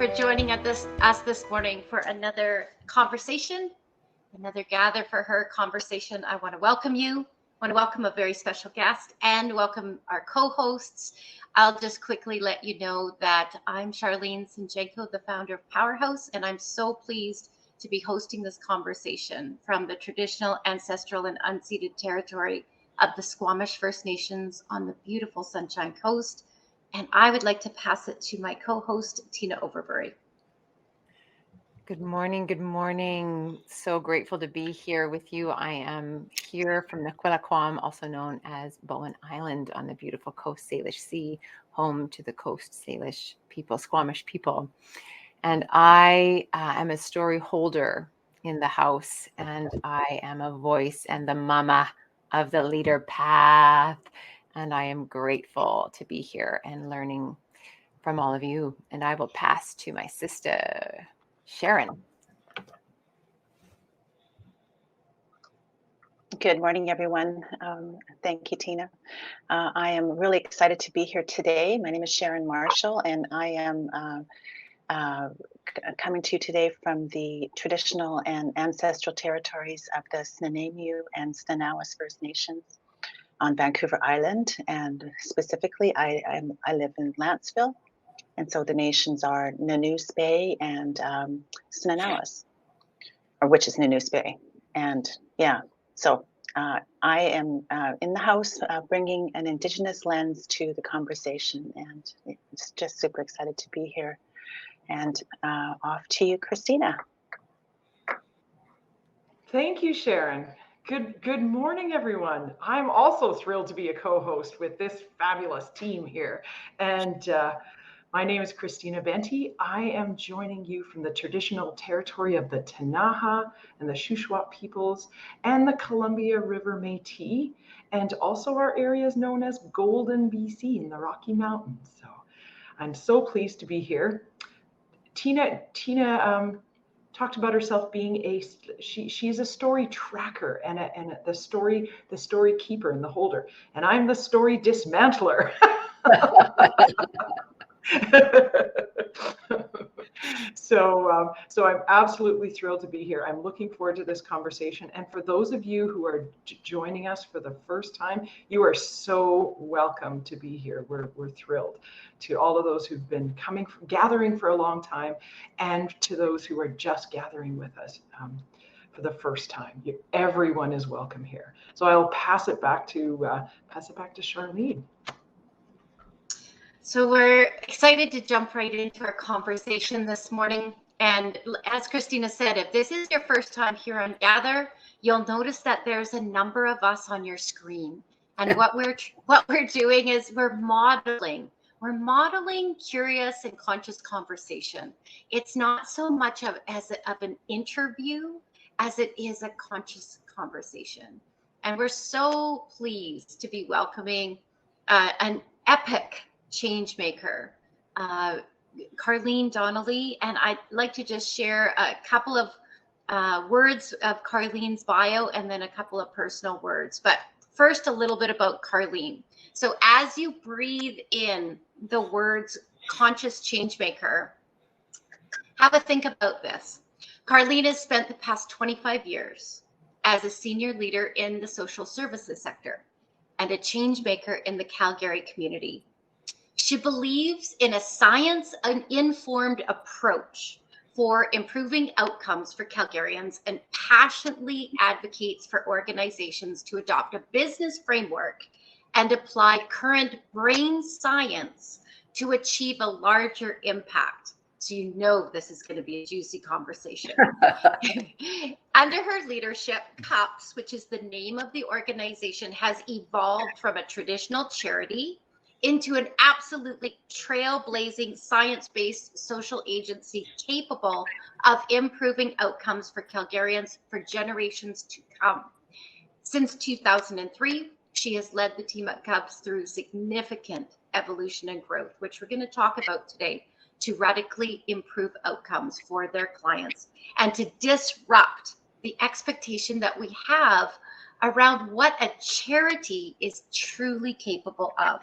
for joining us this morning for another conversation, another Gather for Her conversation. I want to welcome you. I want to welcome a very special guest and welcome our co-hosts. I'll just quickly let you know that I'm Charlene Sinjenko, the founder of Powerhouse, and I'm so pleased to be hosting this conversation from the traditional, ancestral, and unceded territory of the Squamish First Nations on the beautiful Sunshine Coast. And I would like to pass it to my co-host, Tina Overbury. Good morning. Good morning. So grateful to be here with you. I am here from Naquilaquam, also known as Bowen Island on the beautiful Coast Salish Sea, home to the Coast Salish people, Squamish people. And I am a story holder in the house, and I am a voice and the mama of the leader path. And I am grateful to be here and learning from all of you. And I will pass to my sister, Sharon. Good morning, everyone. Thank you, Tina. I am really excited to be here today. My name is Sharon Marshall, and I am coming to you today from the traditional and ancestral territories of the Snuneymuxw and Snuneymuxw First Nations on Vancouver Island. And specifically, I live in Lantzville. And so the nations are Nanoose Bay and Snuneymuxw, or which is Nanoose Bay. And yeah, so I am in the house bringing an Indigenous lens to the conversation, and it's just super excited to be here. And off to you, Christina. Thank you, Sharon. Good morning, everyone. I'm also thrilled to be a co-host with this fabulous team here. And my name is Christina Benty. I am joining you from the traditional territory of the Ktunaxa and the Shuswap peoples and the Columbia River Métis, and also our areas known as Golden BC in the Rocky Mountains. So I'm so pleased to be here. Tina talked about herself being she's a story tracker and the story keeper and the holder, and I'm the story dismantler. So I'm absolutely thrilled to be here. I'm looking forward to this conversation. And for those of you who are joining us for the first time, you are so welcome to be here. We're thrilled. To all of those who've been gathering for a long time, and to those who are just gathering with us for the first time, everyone is welcome here. So I'll pass it back to Charlene. So we're excited to jump right into our conversation this morning. And as Christina said, if this is your first time here on Gather, you'll notice that there's a number of us on your screen. And what we're doing is we're modeling curious and conscious conversation. It's not so much of an interview as it is a conscious conversation. And we're so pleased to be welcoming an epic change maker, Karlene Donnelly. And I'd like to just share a couple of words of Karlene's bio and then a couple of personal words. But first, a little bit about Karlene. So as you breathe in the words conscious change maker, have a think about this. Karlene has spent the past 25 years as a senior leader in the social services sector and a change maker in the Calgary community. She believes in a science-informed approach for improving outcomes for Calgarians and passionately advocates for organizations to adopt a business framework and apply current brain science to achieve a larger impact. So you know this is going to be a juicy conversation. Under her leadership, CUPS, which is the name of the organization, has evolved from a traditional charity into an absolutely trailblazing science-based social agency capable of improving outcomes for Calgarians for generations to come. Since 2003, she has led the team at CUPS through significant evolution and growth, which we're going to talk about today, to radically improve outcomes for their clients and to disrupt the expectation that we have around what a charity is truly capable of.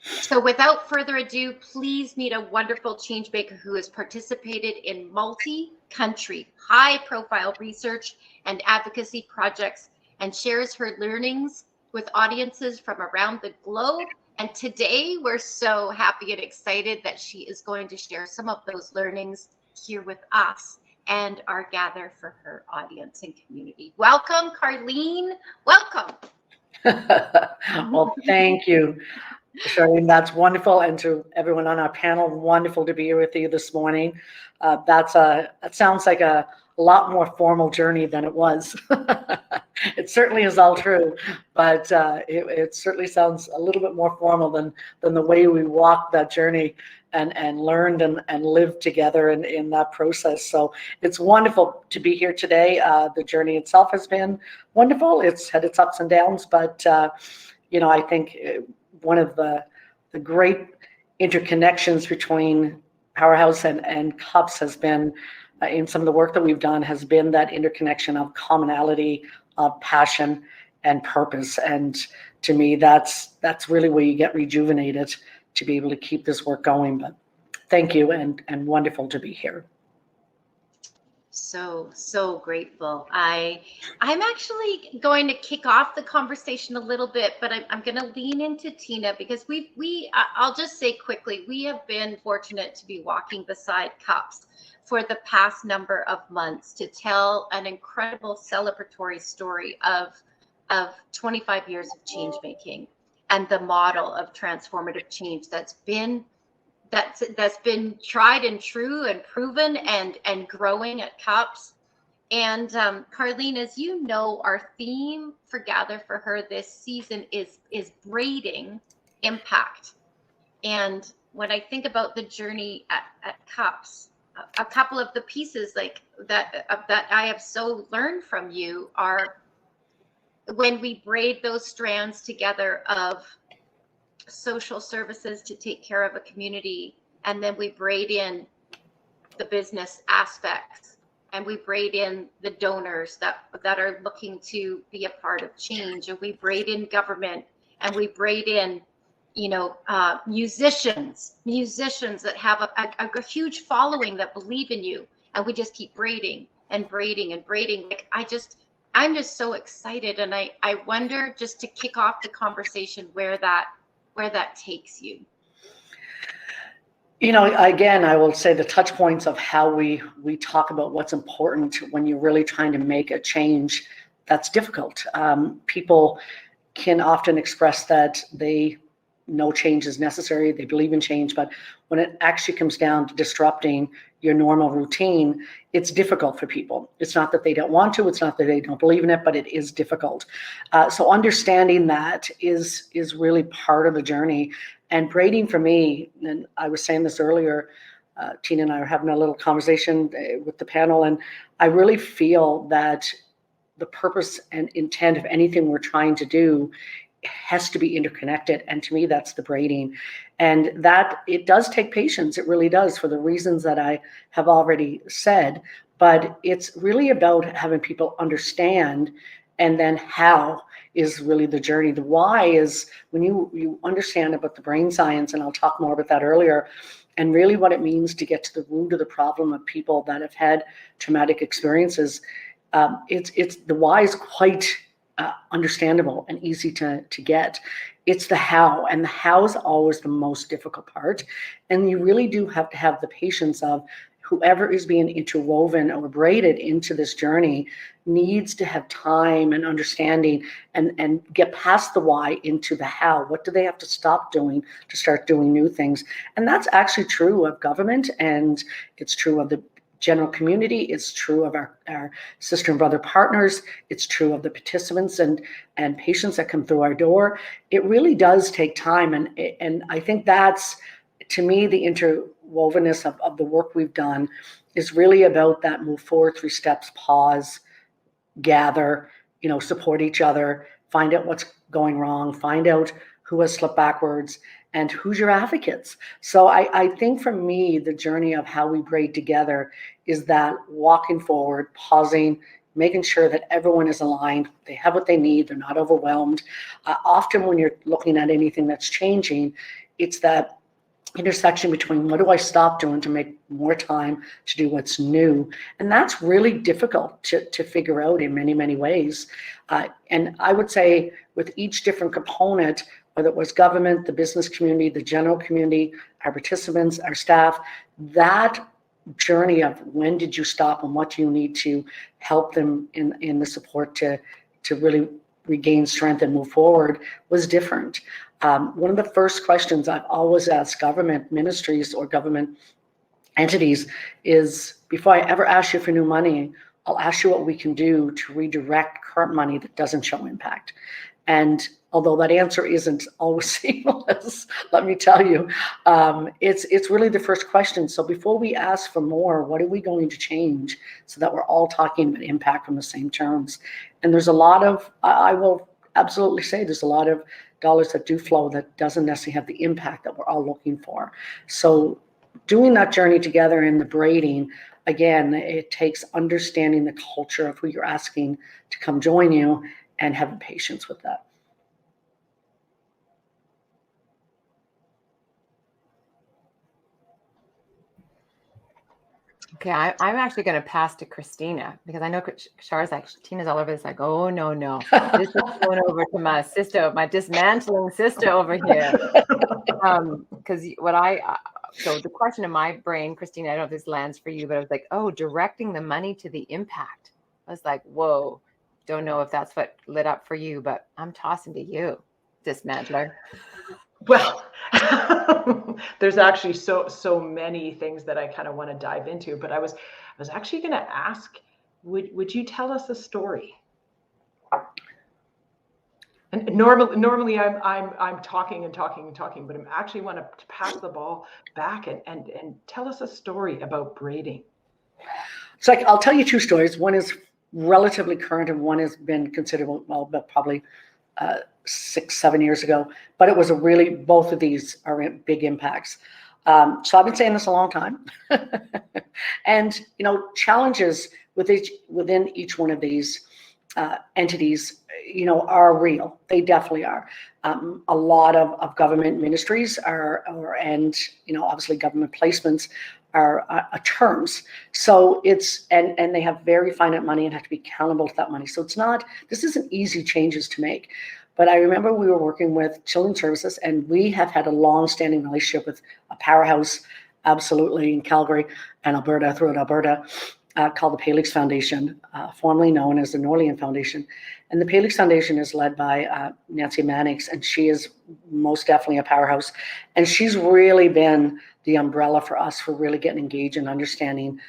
So without further ado, please meet a wonderful change maker who has participated in multi-country, high-profile research and advocacy projects and shares her learnings with audiences from around the globe. And today we're so happy and excited that she is going to share some of those learnings here with us and our Gather for Her audience and community. Welcome, Karlene. Welcome. Well, thank you, Charlene. That's wonderful. And to everyone on our panel, wonderful to be here with you this morning. That sounds like a lot more formal journey than it was. It certainly is all true, but it certainly sounds a little bit more formal than the way we walked that journey and learned and lived together in that process. So it's wonderful to be here today. The journey itself has been wonderful. It's had its ups and downs, but I think one of the great interconnections between Powerhouse and CUPS has been, in some of the work that we've done, has been that interconnection of commonality, of passion and purpose. And to me, that's really where you get rejuvenated to be able to keep this work going. But thank you, and wonderful to be here. So grateful. I'm actually going to kick off the conversation a little bit, but I'm going to lean into Tina because I'll just say quickly, we have been fortunate to be walking beside CUPS for the past number of months to tell an incredible celebratory story of 25 years of change making and the model of transformative change that's been tried and true and proven and growing at CUPS. And Karlene, as you know, our theme for Gather for Her this season is braiding impact. And when I think about the journey at CUPS, a couple of the pieces like that I have so learned from you are when we braid those strands together of social services to take care of a community, and then we braid in the business aspects, and we braid in the donors that are looking to be a part of change, and we braid in government, and we braid in musicians that have a huge following that believe in you, and we just keep braiding and braiding and braiding. Like I'm just so excited, and I wonder, just to kick off the conversation, where that takes you. Again, I will say the touch points of how we talk about what's important when you're really trying to make a change that's difficult. People can often express that they know change is necessary, they believe in change, but when it actually comes down to disrupting your normal routine, it's difficult for people. It's not that they don't want to, it's not that they don't believe in it, but it is difficult. So understanding that is really part of the journey. And braiding for me, and I was saying this earlier, Tina and I were having a little conversation with the panel, and I really feel that the purpose and intent of anything we're trying to do has to be interconnected. And to me, that's the braiding. And that it does take patience. It really does, for the reasons that I have already said. But it's really about having people understand, and then how is really the journey. The why is when you understand about the brain science, and I'll talk more about that earlier, and really what it means to get to the root of the problem of people that have had traumatic experiences. It's the why is quite understandable and easy to get. It's the how, and the how is always the most difficult part. And you really do have to have the patience of whoever is being interwoven or braided into this journey needs to have time and understanding and get past the why into the how. What do they have to stop doing to start doing new things? And that's actually true of government, and it's true of the general community, it's true of our sister and brother partners, it's true of the participants and patients that come through our door. It really does take time. And I think that's, to me, the interwovenness of the work we've done is really about that move forward 3 steps, pause, gather, support each other, find out what's going wrong, find out who has slipped backwards, and who's your advocates. So I think for me, the journey of how we braid together is that walking forward, pausing, making sure that everyone is aligned, they have what they need, they're not overwhelmed. Often when you're looking at anything that's changing, it's that intersection between what do I stop doing to make more time to do what's new. And that's really difficult to figure out in many, many ways. And I would say with each different component, whether it was government, the business community, the general community, our participants, our staff, that journey of when did you stop and what do you need to help them in the support to really regain strength and move forward was different. One of the first questions I've always asked government ministries or government entities is, before I ever ask you for new money, I'll ask you what we can do to redirect current money that doesn't show impact. And although that answer isn't always seamless, let me tell you, it's really the first question. So before we ask for more, what are we going to change so that we're all talking about impact from the same terms? And there's a lot of, I will absolutely say there's a lot of dollars that do flow that doesn't necessarily have the impact that we're all looking for. So doing that journey together in the braiding, again, it takes understanding the culture of who you're asking to come join you and having patience with that. Okay, I'm actually going to pass to Christina because I know Char's like, Tina's all over this. Like, oh, no. This is going over to my sister, my dismantling sister over here. Because so the question in my brain, Christina, I don't know if this lands for you, but I was like, oh, directing the money to the impact. I was like, whoa, don't know if that's what lit up for you, but I'm tossing to you, dismantler. Well, there's actually so many things that I kind of want to dive into, but I was actually going to ask, would you tell us a story? And normally I'm talking, but I'm actually want to pass the ball back and tell us a story about braiding. So I'll tell you two stories. One is relatively current and one has been considered, but probably 6-7 years ago, but it was both of these are big impacts. So I've been saying this a long time. And, challenges within each one of these entities, are real. They definitely are. A lot of government ministries and obviously government placements are terms. So and they have very finite money and have to be accountable to that money. So this isn't easy changes to make. But I remember we were working with Children's Services, and we have had a long-standing relationship with a powerhouse, absolutely, in Calgary and Alberta, throughout Alberta, called the Palix Foundation, formerly known as the Norlean Foundation. And the Palix Foundation is led by Nancy Mannix, and she is most definitely a powerhouse. And she's really been the umbrella for us for really getting engaged and understanding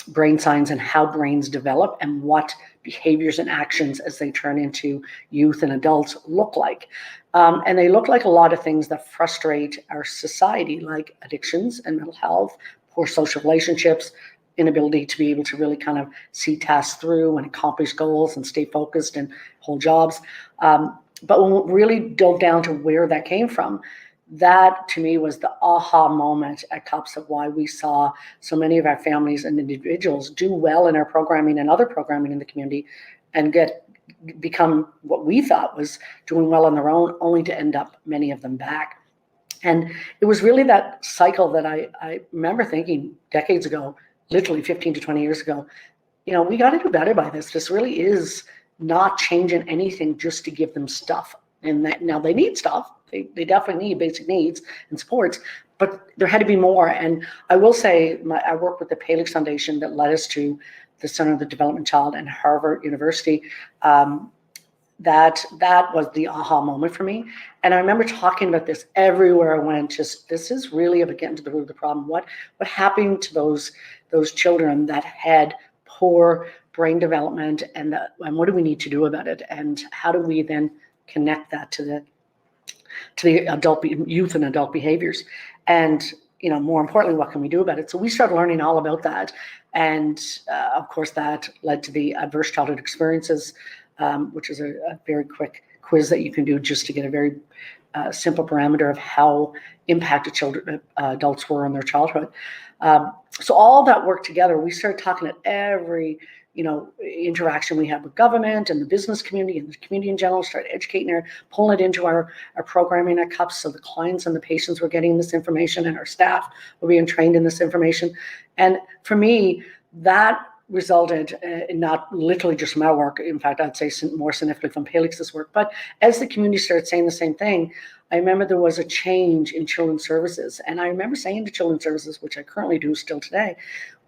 brain science and how brains develop and what behaviors and actions as they turn into youth and adults look like. And they look like a lot of things that frustrate our society, like addictions and mental health, poor social relationships, inability to be able to really kind of see tasks through and accomplish goals and stay focused and hold jobs. But when we really dove down to where that came from, that to me was the aha moment at CUPS of why we saw so many of our families and individuals do well in our programming and other programming in the community and become what we thought was doing well on their own, only to end up many of them back. And it was really that cycle that I remember thinking decades ago, literally 15 to 20 years ago, we got to do better by this. This really is not changing anything just to give them stuff. And now they need stuff. They definitely need basic needs and supports, but there had to be more. And I will say, I work with the Palix Foundation that led us to the Center of the Development Child and Harvard University. That was the aha moment for me. And I remember talking about this everywhere I went. This is really about getting to the root of the problem. What happened to those children that had poor brain development, and what do we need to do about it? And how do we then connect that to the adult youth and adult behaviors? And more importantly, what can we do about it? So we started learning all about that. And of course, that led to the adverse childhood experiences, which is a very quick quiz that you can do just to get a very simple parameter of how impacted adults were in their childhood. So all that worked together, we started talking at every interaction we had with government and the business community and the community in general, started educating her, pulling it into our programming at CUPS, so the clients and the patients were getting this information and our staff were being trained in this information. And for me, that resulted in not literally just from our work, in fact, I'd say more significantly from Palix's work, but as the community started saying the same thing, I remember there was a change in children's services. And I remember saying to children's services, which I currently do still today,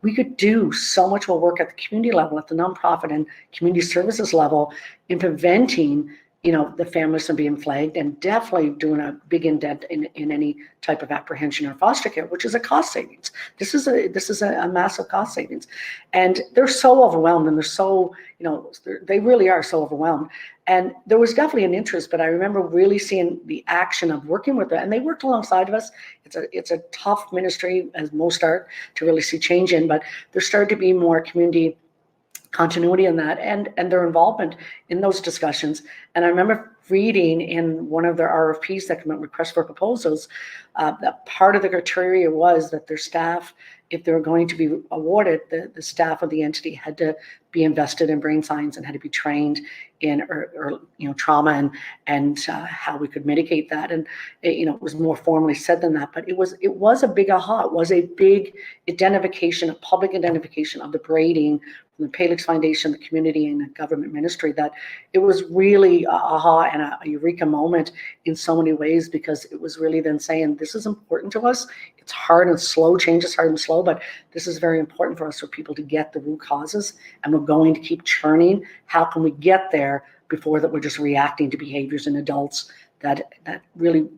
we could do so much more work at the community level, at the nonprofit and community services level in preventing the families from being flagged, and definitely doing a big indent in any type of apprehension or foster care, which is a cost savings. This is a massive cost savings. And they're so overwhelmed, and they're so, they really are so overwhelmed. And there was definitely an interest, but I remember really seeing the action of working with them, and they worked alongside of us. It's a tough ministry, as most are, to really see change in, but there started to be more community continuity in that and their involvement in those discussions. And I remember reading in one of their RFPs that come out, request for proposals, that part of the criteria was that their staff, if they were going to be awarded, the staff of the entity had to be invested in brain science and had to be trained in trauma and how we could mitigate that. And it was more formally said than that, but it was a big aha. It was a big identification, a public identification of the braiding from the Palix Foundation, the community, and the government ministry, that it was really a aha and a eureka moment in so many ways, because it was really then saying, this is important to us. It's hard and slow, change is hard and slow, but this is very important for us, for people to get the root causes, and we're going to keep churning. How can we get there before that we're just reacting to behaviors in adults that really,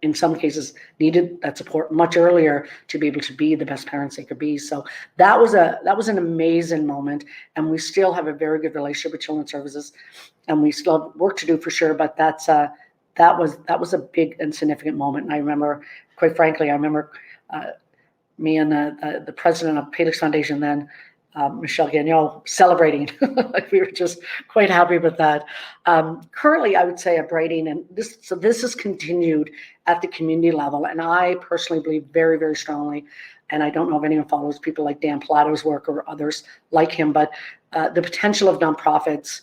in some cases, needed that support much earlier to be able to be the best parents they could be. So that was an amazing moment, and we still have a very good relationship with Children's Services, and we still have work to do for sure. But that was a big and significant moment. And I remember, quite frankly, me and the president of Palix Foundation then, Michelle Gagnon, celebrating. Like, we were just quite happy with that. Currently, I would say a braiding, and this is continued at the community level. And I personally believe very, very strongly, and I don't know if anyone follows people like Dan Palato's work or others like him, but the potential of nonprofits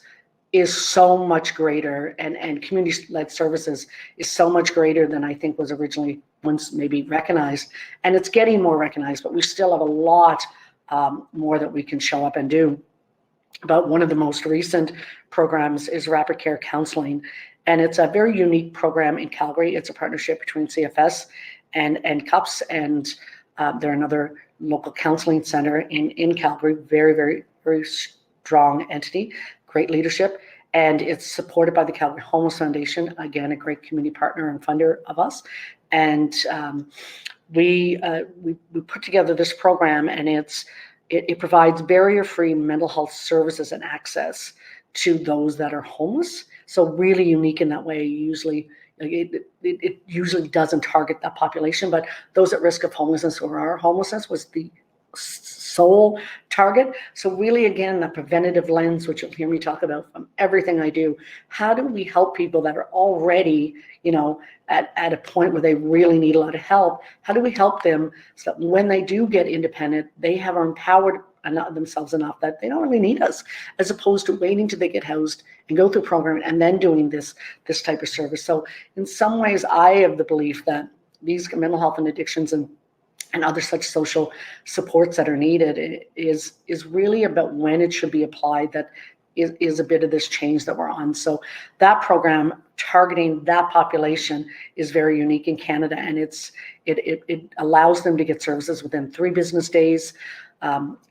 is so much greater, and community-led services is so much greater than I think was originally once maybe recognized. And it's getting more recognized, but we still have a lot more that we can show up and do. But one of the most recent programs is Rapid Care Counseling, and it's a very unique program in Calgary. It's a partnership between CFS and CUPS, and they're another local counseling center in Calgary. Very, very, very strong entity, great leadership, and it's supported by the Calgary Homeless Foundation, again, a great community partner and funder of us. And we put together this program, and it provides barrier-free mental health services and access to those that are homeless. So really unique in that way. It usually doesn't target that population, but those at risk of homelessness or are homelessness was the sole target. So really, again, the preventative lens, which you'll hear me talk about from everything I do. How do we help people that are already, at a point where they really need a lot of help? How do we help them so that when they do get independent, they have empowered themselves enough that they don't really need us, as opposed to waiting till they get housed and go through programming and then doing this type of service. So in some ways, I have the belief that these mental health and addictions and other such social supports that are needed is really about when it should be applied. That is a bit of this change that we're on. So that program targeting that population is very unique in Canada, and it allows them to get services within 3 business days.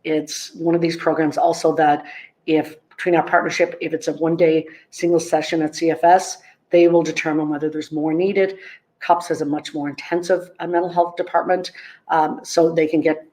It's one of these programs also that between our partnership, if it's a 1-day single session at CFS, they will determine whether there's more needed. CUPS has a much more intensive mental health department, so they can get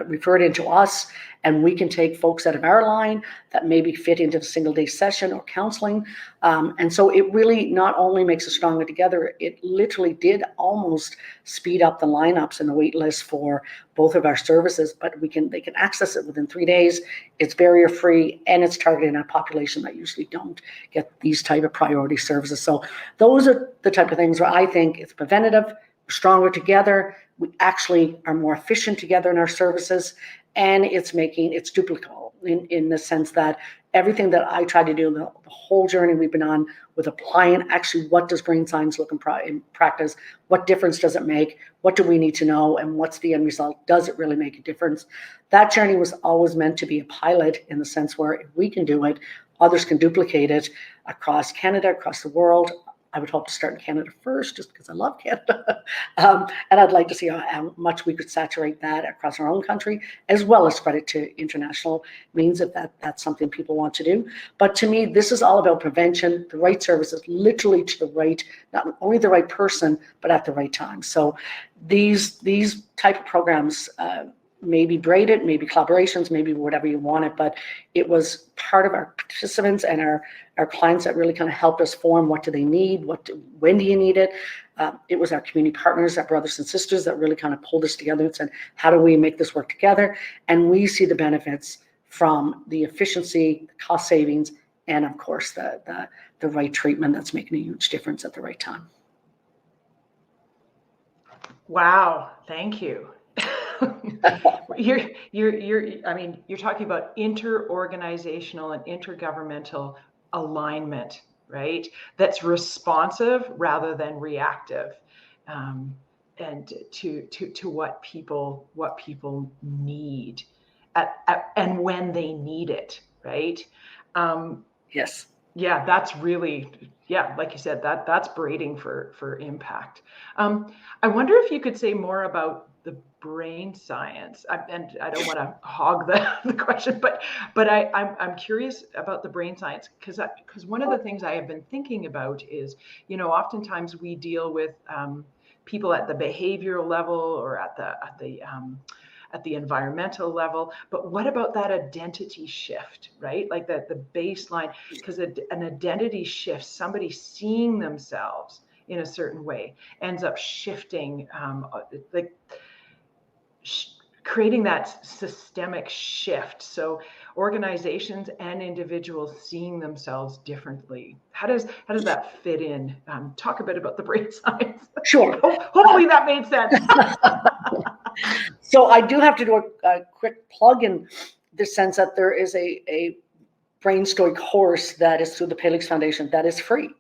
referred into us, and we can take folks out of our line that maybe fit into the single-day session or counseling. And so it really not only makes us stronger together, it literally did almost speed up the lineups and the wait list for both of our services, but they can access it within 3 days. It's barrier-free, and it's targeting a population that usually don't get these type of priority services. So those are the type of things where I think it's preventative, we're stronger together, we actually are more efficient together in our services, and it's duplicable. in the sense that everything that I try to do, the whole journey we've been on with applying actually what does brain science look in practice, what difference does it make, what do we need to know, and what's the end result? Does it really make a difference? That journey was always meant to be a pilot in the sense where if we can do it, others can duplicate it across Canada, across the world. I would hope to start in Canada first, just because I love Canada. And I'd like to see how much we could saturate that across our own country, as well as spread it to international means if that's something people want to do. But to me, this is all about prevention, the right services, literally to the right, not only the right person, but at the right time. So these type of programs, maybe braided, maybe collaborations, maybe whatever you want it, but it was part of our participants and our clients that really kind of helped us form what do they need, when do you need it. It was our community partners, our brothers and sisters that really kind of pulled us together and said, how do we make this work together? And we see the benefits from the efficiency, the cost savings, and of course the right treatment that's making a huge difference at the right time. Wow, thank you. You're talking about inter-organizational and intergovernmental alignment, right? That's responsive rather than reactive, and to what people need and when they need it, right? Yes. Yeah, that's really, like you said, that's braiding for impact. I wonder if you could say more about the brain science. And I don't want to hog the question, but I'm curious about the brain science because one of the things I have been thinking about is, oftentimes we deal with people at the behavioral level or at the environmental level, but what about that identity shift, right? Like the baseline, because an identity shift, somebody seeing themselves in a certain way ends up shifting, creating that systemic shift. So organizations and individuals seeing themselves differently. How does that fit in? Talk a bit about the brain science. Sure. Hopefully that made sense. So I do have to do a quick plug in the sense that there is a brain story course that is through the Palix Foundation that is free.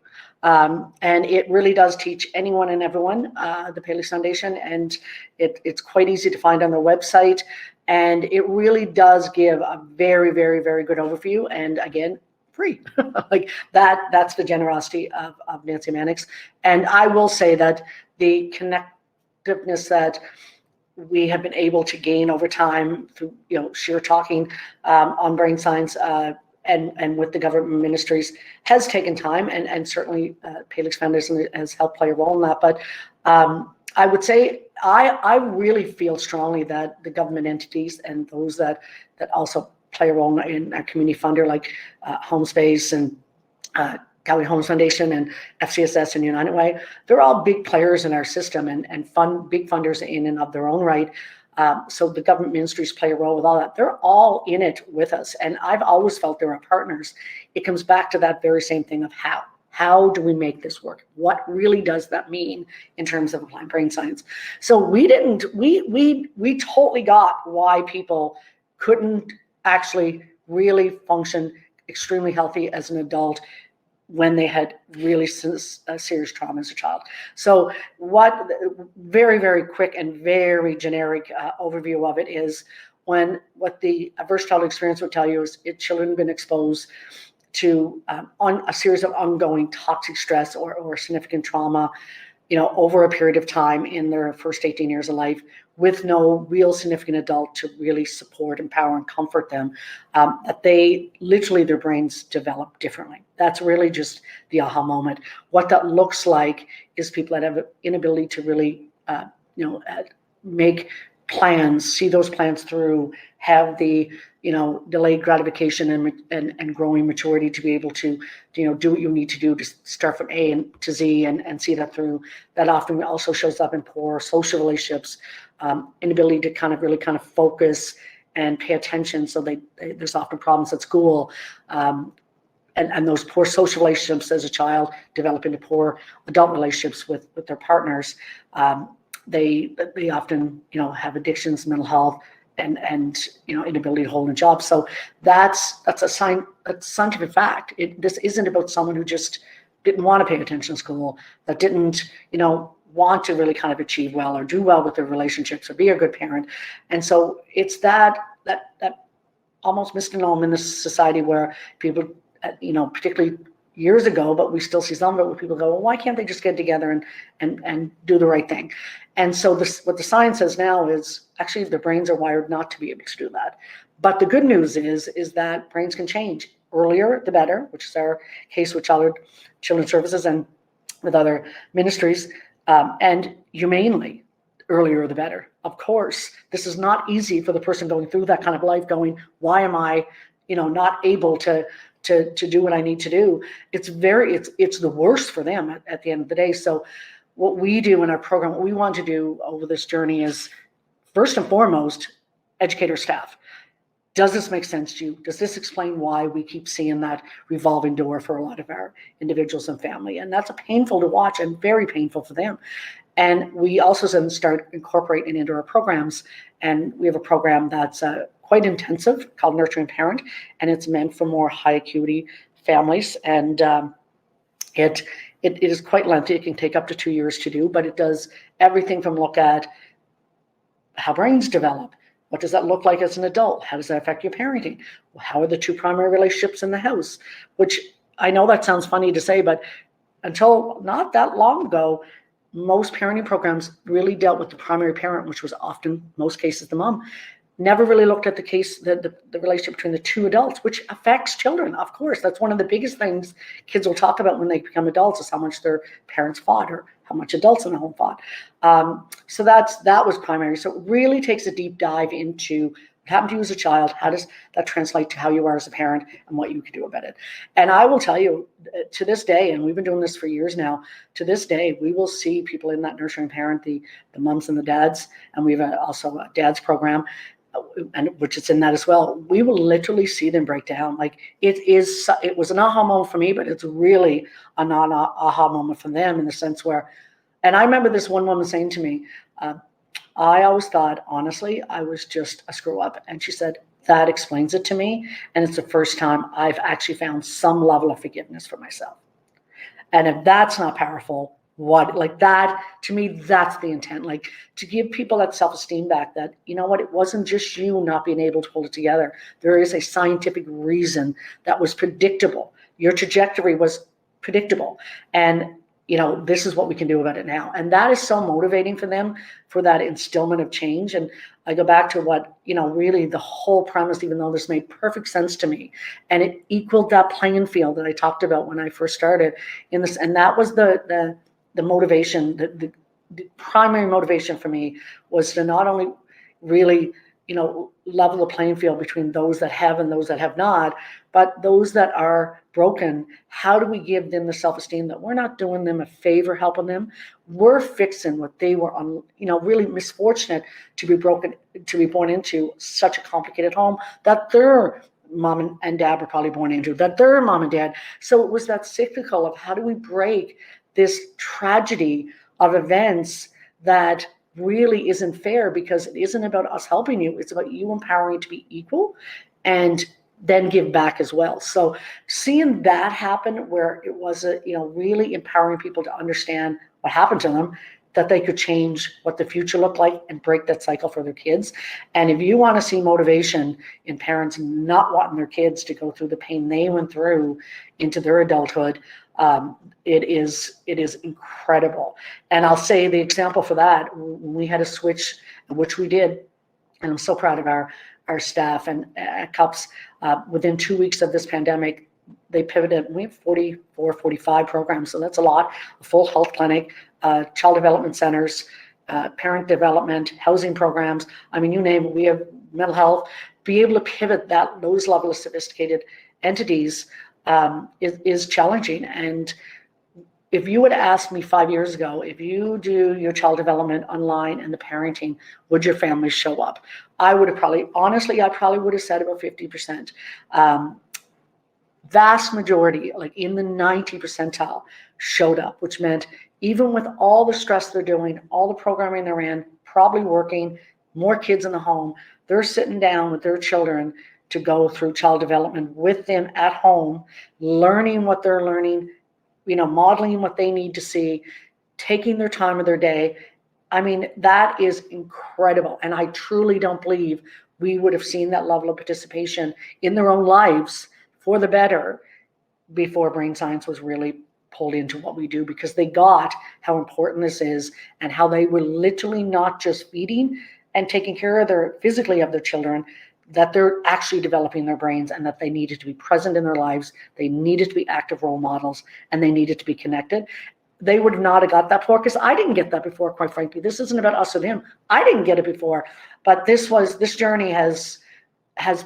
And it really does teach anyone and everyone, the Palix Foundation, and it's quite easy to find on their website. And it really does give a very, very, very good overview. And again, free. Like that's the generosity of Nancy Mannix. And I will say that the connectiveness that we have been able to gain over time through, sheer talking on brain science and with the government ministries has taken time, and certainly Palix Foundation has helped play a role in that. But I would say I really feel strongly that the government entities and those that also play a role in our community funder like Homespace and Calgary Homes Foundation and FCSS and United Way, they're all big players in our system and big funders in and of their own right. So the government ministries play a role with all that. They're all in it with us. And I've always felt they're our partners. It comes back to that very same thing of how. How do we make this work? What really does that mean in terms of applying brain science? So we totally got why people couldn't actually really function extremely healthy as an adult when they had really serious trauma as a child. So what very, very quick and very generic overview of it is what the adverse childhood experience would tell you is children have been exposed to on a series of ongoing toxic stress or significant trauma, over a period of time in their first 18 years of life with no real significant adult to really support, empower, and comfort them, that their brains develop differently. That's really just the aha moment. What that looks like is people that have an inability to really, make plans, see those plans through, have the, delayed gratification and growing maturity to be able to, do what you need to do to start from A to Z and see that through. That often also shows up in poor social relationships, inability to really focus and pay attention. So there's often problems at school. And those poor social relationships as a child develop into poor adult relationships with their partners. They often, have addictions, mental health, and inability to hold a job. So that's a scientific fact. This isn't about someone who just didn't want to pay attention in school, that didn't want to really kind of achieve well or do well with their relationships or be a good parent. And so it's that almost misnomer in this society where people, particularly years ago, but we still see some of it where people go, well, why can't they just get together and do the right thing? And so what the science says now is actually their brains are wired not to be able to do that. But the good news is that brains can change. Earlier, the better, which is our case with Children's Services and with other ministries, and humanely, earlier the better. Of course, this is not easy for the person going through that kind of life going, why am I, not able to do what I need to do? It's the worst for them at the end of the day. So what we do in our program, what we want to do over this journey is, first and foremost, educate our staff. Does this make sense to you? Does this explain why we keep seeing that revolving door for a lot of our individuals and family? And that's painful to watch and very painful for them. And we also then start incorporating it into our programs. And we have a program that's quite intensive called Nurturing Parent, and it's meant for more high acuity families. And it is quite lengthy. It can take up to 2 years to do, but it does everything from look at how brains develop. What does that look like as an adult? How does that affect your parenting? How are the two primary relationships in the house? Which I know that sounds funny to say, but until not that long ago, most parenting programs really dealt with the primary parent, which was often, most cases, the mom. Never really looked at the relationship between the two adults, which affects children. Of course, that's one of the biggest things kids will talk about when they become adults is how much their parents fought or how much adults in the home fought. So that was primary. So it really takes a deep dive into what happened to you as a child. How does that translate to how you are as a parent and what you can do about it? And I will tell you, to this day, and we've been doing this for years now, to this day, we will see people in that Nurturing Parent, the moms and the dads, and we have also a dad's program, and which is in that as well. We will literally see them break down. Like it was an aha moment for me, but it's really a non-aha moment for them in the sense where, and I remember this one woman saying to me, I always thought, honestly, I was just a screw up. And she said, that explains it to me. And it's the first time I've actually found some level of forgiveness for myself. And if that's not powerful, what, like that, to me, that's the intent, like to give people that self-esteem back, that, you know what, it wasn't just you not being able to hold it together. There is a scientific reason that was predictable. Your trajectory was predictable. And, this is what we can do about it now. And that is so motivating for them, for that instillment of change. And I go back to what, really the whole premise, even though this made perfect sense to me, and it equaled that playing field that I talked about when I first started in this. And that was the motivation, the primary motivation for me was to not only really, level the playing field between those that have and those that have not, but those that are broken, how do we give them the self-esteem that we're not doing them a favor helping them? We're fixing what they were really misfortunate to be born into such a complicated home that their mom and dad were probably born into, that their mom and dad. So it was that cyclical of how do we break this tragedy of events that really isn't fair, because it isn't about us helping you. It's about you empowering to be equal and then give back as well. So seeing that happen, where it was really empowering people to understand what happened to them, that they could change what the future looked like and break that cycle for their kids. And if you want to see motivation in parents not wanting their kids to go through the pain they went through into their adulthood, it is incredible. And I'll say the example for that, we had a switch, which we did, and I'm so proud of our staff and CUPS. Within 2 weeks of this pandemic, they pivoted. We have 45 programs, so that's a lot. A full health clinic, child development centers, parent development, housing programs. I mean, you name it. We have mental health. Be able to pivot those level of sophisticated entities is challenging. And if you would ask me 5 years ago, if you do your child development online and the parenting, would your family show up? I would have probably would have said about 50%. Vast majority, like in the 90 percentile, showed up, which meant even with all the stress they're doing, all the programming they're in, probably working, more kids in the home, They're sitting down with their children to go through child development with them at home, learning what they're learning, modeling what they need to see, taking their time of their day. I mean, that is incredible. And I truly don't believe we would have seen that level of participation in their own lives for the better before brain science was really pulled into what we do, because they got how important this is and how they were literally not just feeding and taking care of physically of their children, that they're actually developing their brains, and that they needed to be present in their lives. They needed to be active role models, and they needed to be connected. They would not have got that before, because I didn't get that before, quite frankly. This isn't about us and him. I didn't get it before, but this journey has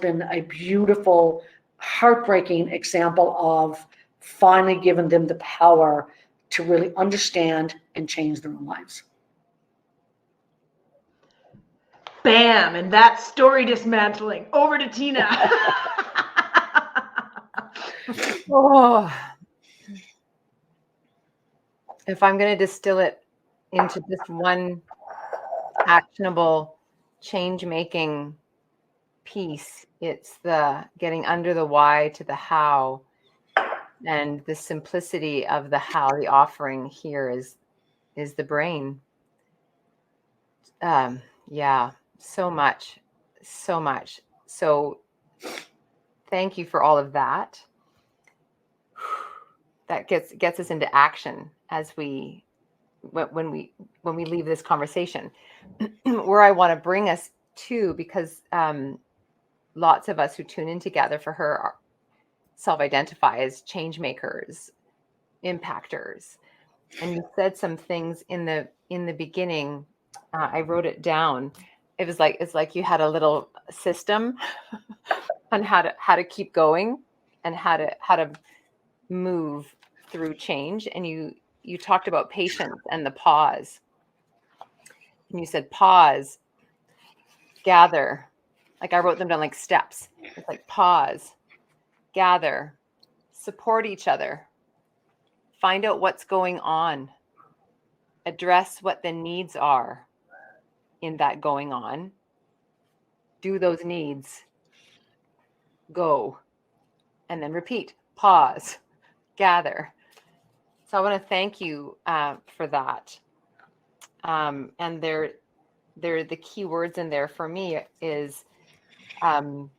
been a beautiful, heartbreaking example of finally giving them the power to really understand and change their own lives. Bam, and that story dismantling. Over to Tina. Oh, if I'm going to distill it into just one actionable change-making piece, it's the getting under the why to the how, and the simplicity of the how. The offering here is the brain. Yeah, so much. So thank you for all of that. That gets us into action as when we leave this conversation. Where I want to bring us to, because lots of us who tune in together for her self-identify as change makers, impactors. And you said some things in the beginning. I wrote it down. It's like you had a little system on how to keep going and how to move through change. And you talked about patience and the pause. And you said pause, gather. Like I wrote them down like steps. It's like pause, gather, support each other, find out what's going on, address what the needs are in that going on, do those needs, go, and then repeat, pause, gather. So I want to thank you for that. And they're the key words in there for me is find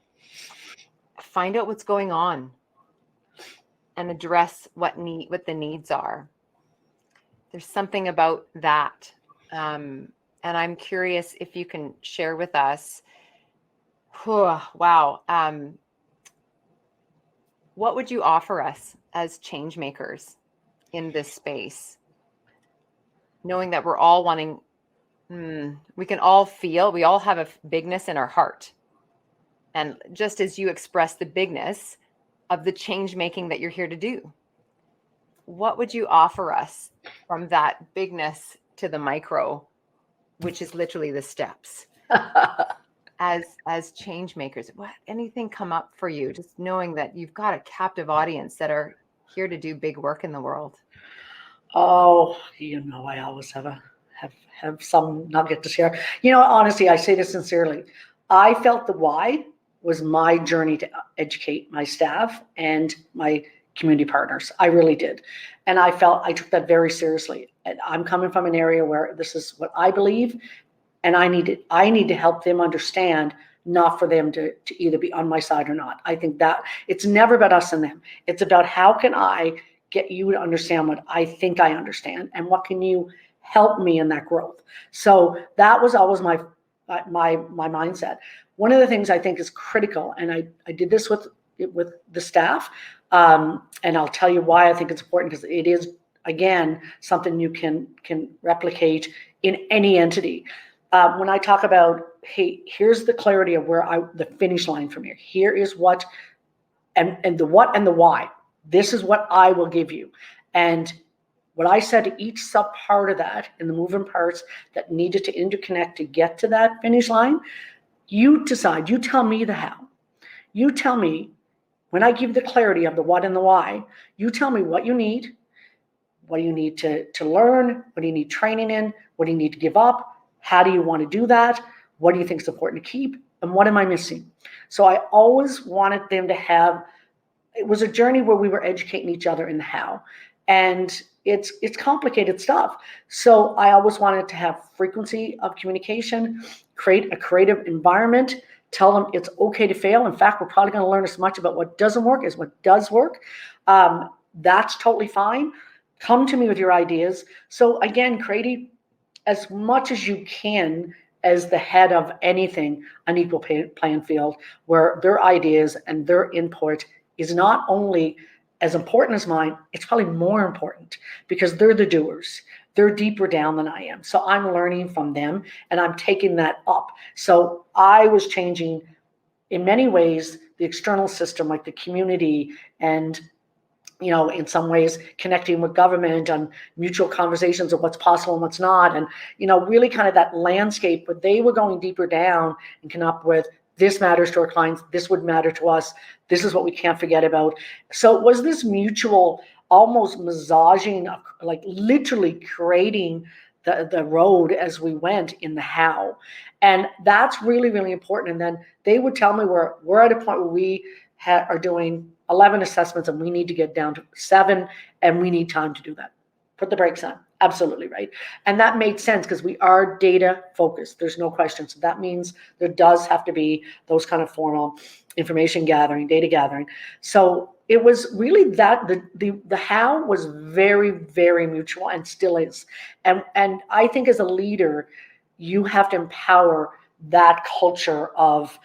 out what's going on and address what the needs are. There's something about that. And I'm curious if you can share with us, wow, what would you offer us as change makers in this space? Knowing that we're all wanting, we can all feel, we all have a bigness in our heart. And just as you express the bigness of the change making that you're here to do, what would you offer us from that bigness to the micro, which is literally the steps, as change makers? What, anything come up for you, just knowing that you've got a captive audience that are here to do big work in the world? Oh, I always have some nugget to share. Honestly, I say this sincerely. I felt the why was my journey to educate my staff and my community partners. I really did. And I took that very seriously. And I'm coming from an area where this is what I believe, and I need to help them understand, not for them to either be on my side or not. I think that it's never about us and them. It's about how can I get you to understand what I think I understand, and what can you help me in that growth. So that was always my mindset. One of the things I think is critical, and I did this with the staff, and I'll tell you why I think it's important, because it is, again, something you can replicate in any entity. When I talk about, hey, here's the clarity of the finish line from here. Here is what, and the what and the why. This is what I will give you. And what I said to each sub part of that, in the moving parts that needed to interconnect to get to that finish line, you decide, you tell me the how. You tell me, when I give the clarity of the what and the why, you tell me what you need to learn, what do you need training in, what do you need to give up, how do you want to do that, what do you think is important to keep, And what am I missing? So I always wanted them to have, it was a journey where we were educating each other in the how. And it's complicated stuff. So I always wanted to have frequency of communication, create a creative environment, tell them it's okay to fail. In fact, we're probably going to learn as much about what doesn't work as what does work. That's totally fine. Come to me with your ideas. So again, creating as much as you can as the head of anything, an equal playing field where their ideas and their input is not only as important as mine, it's probably more important because they're the doers. They're deeper down than I am. So I'm learning from them and I'm taking that up. So I was changing in many ways the external system, like the community, and in some ways connecting with government on mutual conversations of what's possible and what's not. And, really kind of that landscape, but they were going deeper down and come up with, this matters to our clients, this would matter to us, this is what we can't forget about. So it was this mutual, almost massaging, like literally creating the road as we went in the how. And that's really, really important. And then they would tell me we're at a point where we are doing 11 assessments and we need to get down to 7 and we need time to do that. Put the brakes on. Absolutely right. And that made sense because we are data focused. There's no question. So that means there does have to be those kind of formal information gathering, data gathering. So it was really that the how was very, very mutual and still is. And I think as a leader, you have to empower that culture of,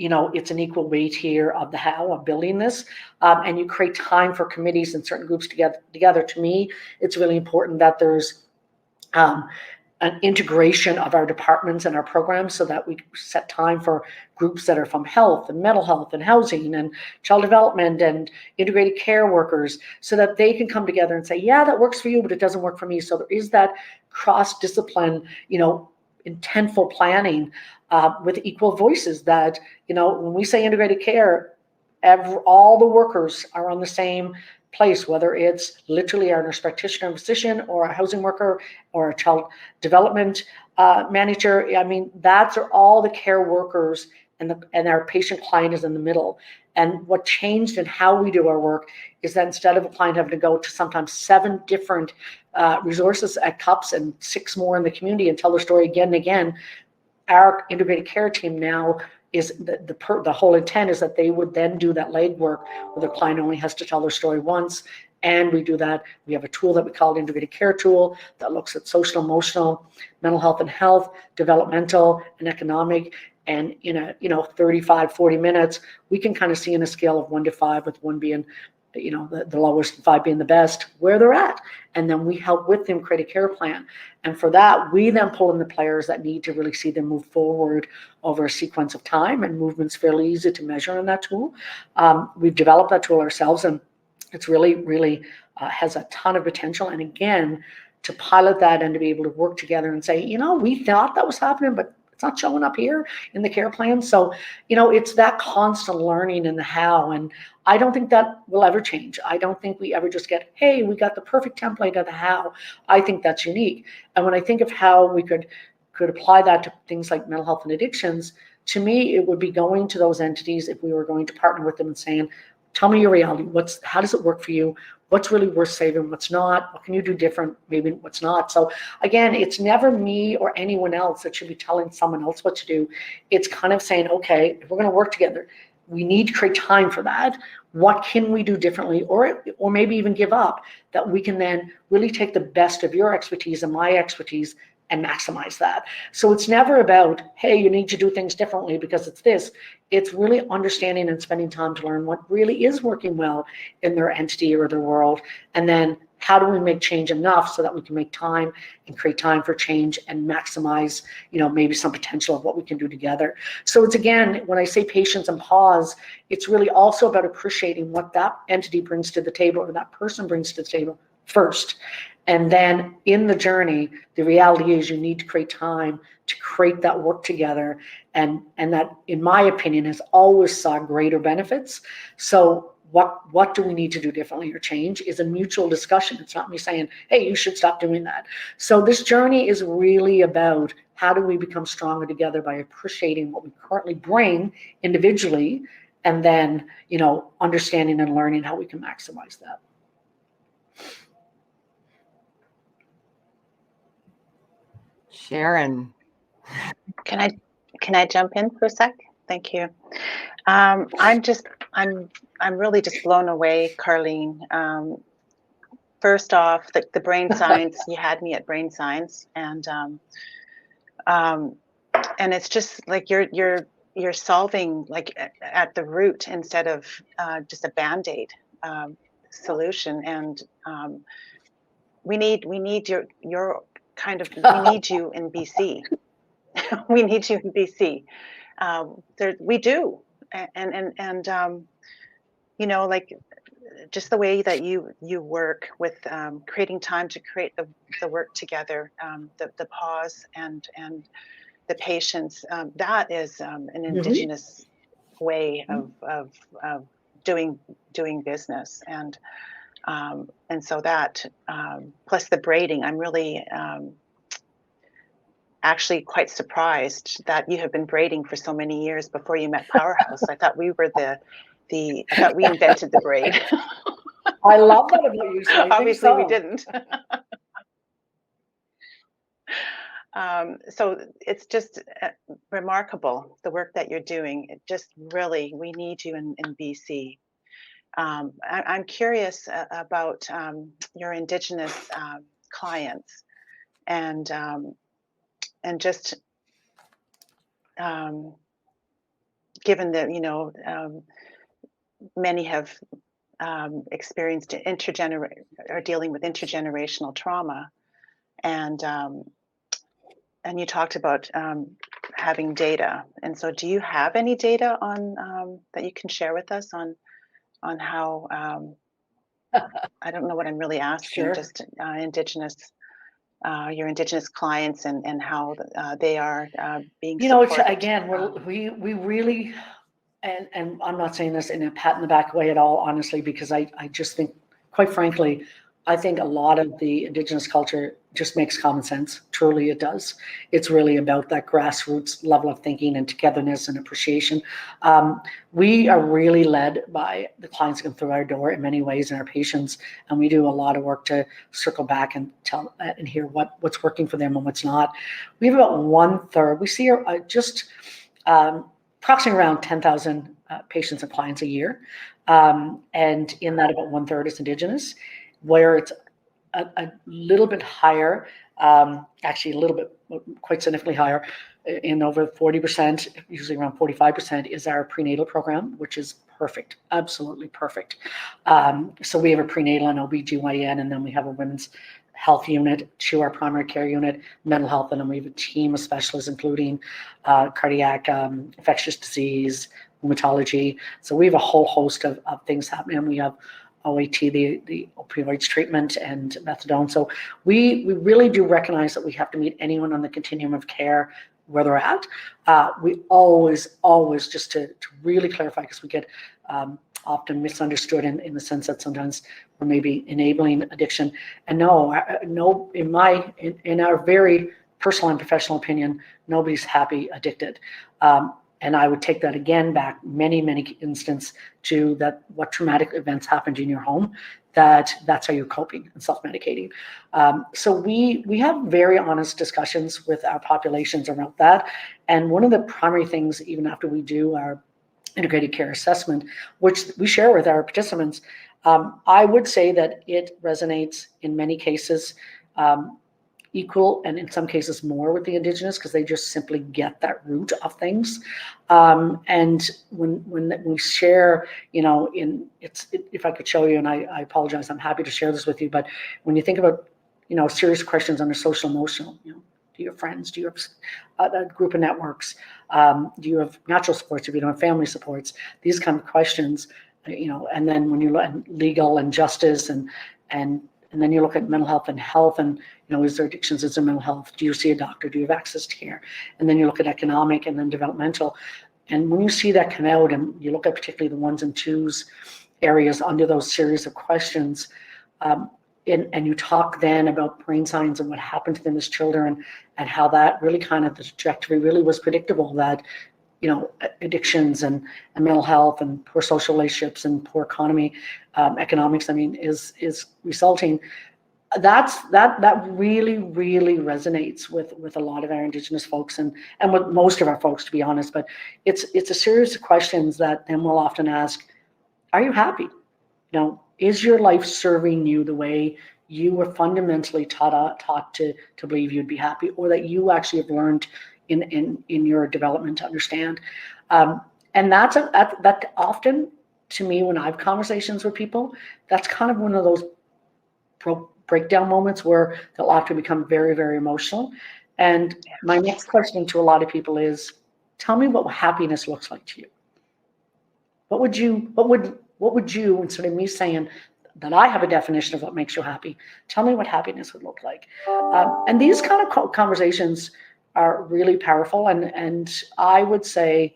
it's an equal weight here of the how of building this. And you create time for committees and certain groups together. To me, it's really important that there's an integration of our departments and our programs so that we set time for groups that are from health and mental health and housing and child development and integrated care workers so that they can come together and say, yeah, that works for you, but it doesn't work for me. So there is that cross-discipline, intentful planning with equal voices that, when we say integrated care, all the workers are on the same place, whether it's literally our nurse practitioner and physician or a housing worker or a child development manager. I mean, that's all the care workers and our patient client is in the middle. And what changed in how we do our work is that instead of a client having to go to sometimes 7 different resources at CUPS and 6 more in the community and tell their story again and again, our integrated care team now is the whole intent is that they would then do that legwork where the client only has to tell their story once. And we do that. We have a tool that we call the integrated care tool that looks at social, emotional, mental health and health, developmental and economic. And in a 35, 40 minutes, we can kind of see in a scale of 1 to 5, with 1 being the lowest and 5 being the best, where they're at. And then we help with them create a care plan. And for that, we then pull in the players that need to really see them move forward over a sequence of time, and movement's fairly easy to measure in that tool. We've developed that tool ourselves, and it's really, really has a ton of potential. And again, to pilot that and to be able to work together and say, we thought that was happening, but it's not showing up here in the care plan. So, it's that constant learning in the how. And I don't think that will ever change. I don't think we ever just get, hey, we got the perfect template of the how. I think that's unique. And when I think of how we could apply that to things like mental health and addictions, to me, it would be going to those entities if we were going to partner with them and saying, tell me your reality. How does it work for you? What's really worth saving? What's not? What can you do different? Maybe what's not. So again, it's never me or anyone else that should be telling someone else what to do. It's kind of saying, okay, if we're going to work together, we need to create time for that. What can we do differently, or maybe even give up, that we can then really take the best of your expertise and my expertise and maximize that. So it's never about, hey, you need to do things differently because it's this. It's really understanding and spending time to learn what really is working well in their entity or their world. And then how do we make change enough so that we can make time and create time for change and maximize, maybe some potential of what we can do together. So it's, again, when I say patience and pause, it's really also about appreciating what that entity brings to the table or that person brings to the table first. And then in the journey, the reality is you need to create time to create that work together. And that, in my opinion, has always saw greater benefits. So what do we need to do differently or change is a mutual discussion. It's not me saying, hey, you should stop doing that. So this journey is really about how do we become stronger together by appreciating what we currently bring individually, and then, understanding and learning how we can maximize that. Sharon. Can I jump in for a sec? Thank you. I'm really just blown away, Karlene. First off, the brain science, you had me at brain science, and it's just like you're solving like at the root instead of just a Band-Aid solution. And we need your kind of, we need you in BC. We need you in BC. We do, and like just the way that you work with creating time to create the work together, the pause and the patience, that is an Indigenous way of doing business, and so that plus the braiding, I'm really actually quite surprised that you have been braiding for so many years before you met Powerhouse. I thought we were I thought we invented the braid. I love that about you. So obviously we didn't. So it's just remarkable, the work that you're doing. It just really, we need you in BC. I'm curious about your Indigenous clients, and just given that many have experienced are dealing with intergenerational trauma, and you talked about having data, and so do you have any data on that you can share with us on how I don't know what I'm really asking, Sure. just Indigenous, your Indigenous clients, and how they are being supported. Again, we really, and I'm not saying this in a pat in the back way at all, honestly, because I just think, quite frankly, I think a lot of the Indigenous culture just makes common sense. Truly, it does. It's really about that grassroots level of thinking and togetherness and appreciation. We are really led by the clients that come through our door in many ways, and our patients, and we do a lot of work to circle back and tell and hear what's working for them and what's not. We have about 1/3. We see just approximately around 10,000 patients and clients a year, and in that, about 1/3 is Indigenous, where it's a little bit higher, actually a little bit, quite significantly higher, in over 40%, usually around 45%, is our prenatal program, which is perfect, absolutely perfect. So we have a prenatal and OBGYN, and then we have a women's health unit to our primary care unit, mental health, and then we have a team of specialists, including cardiac, infectious disease, rheumatology. So we have a whole host of things happening. We have OAT, the opioids treatment, and methadone. So we really do recognize that we have to meet anyone on the continuum of care where they're at. We always, just to really clarify, because we get often misunderstood in the sense that sometimes we're maybe enabling addiction. And no, in our very personal and professional opinion, nobody's happy addicted. And I would take that again back many instances to that what traumatic events happened in your home, that's how you're coping and self-medicating. So we have very honest discussions with our populations around that. And one of the primary things, even after we do our integrated care assessment, which we share with our participants, I would say that it resonates in many cases equal, and in some cases more, with the Indigenous, because they just simply get that root of things. And when we share, if I could show you, and I apologize, I'm happy to share this with you, but when you think about, serious questions under social emotional, do you have friends? Do you have a group of networks? Do you have natural supports if you don't have family supports? These kind of questions, and then when you look at legal and justice, and then you look at mental health, and is there addictions? Is there mental health? Do you see a doctor? Do you have access to care? And then you look at economic and then developmental. And when you see that come out, and you look at particularly the 1s and 2s areas under those series of questions, and you talk then about brain science and what happened to them as children, and how that really kind of the trajectory really was predictable, that addictions and mental health and poor social relationships and poor economics, I mean, is resulting. That really resonates with a lot of our Indigenous folks and with most of our folks, to be honest. But it's a series of questions that then we'll often ask: are you happy? Is your life serving you the way you were fundamentally taught to believe you'd be happy, or that you actually have learned in your development to understand? And that often, to me, when I have conversations with people, that's kind of one of those breakdown moments where they'll often become very, very emotional. And my next question to a lot of people is, tell me what happiness looks like to you. What would you, instead of me saying that I have a definition of what makes you happy, tell me what happiness would look like. And these kind of conversations are really powerful. And I would say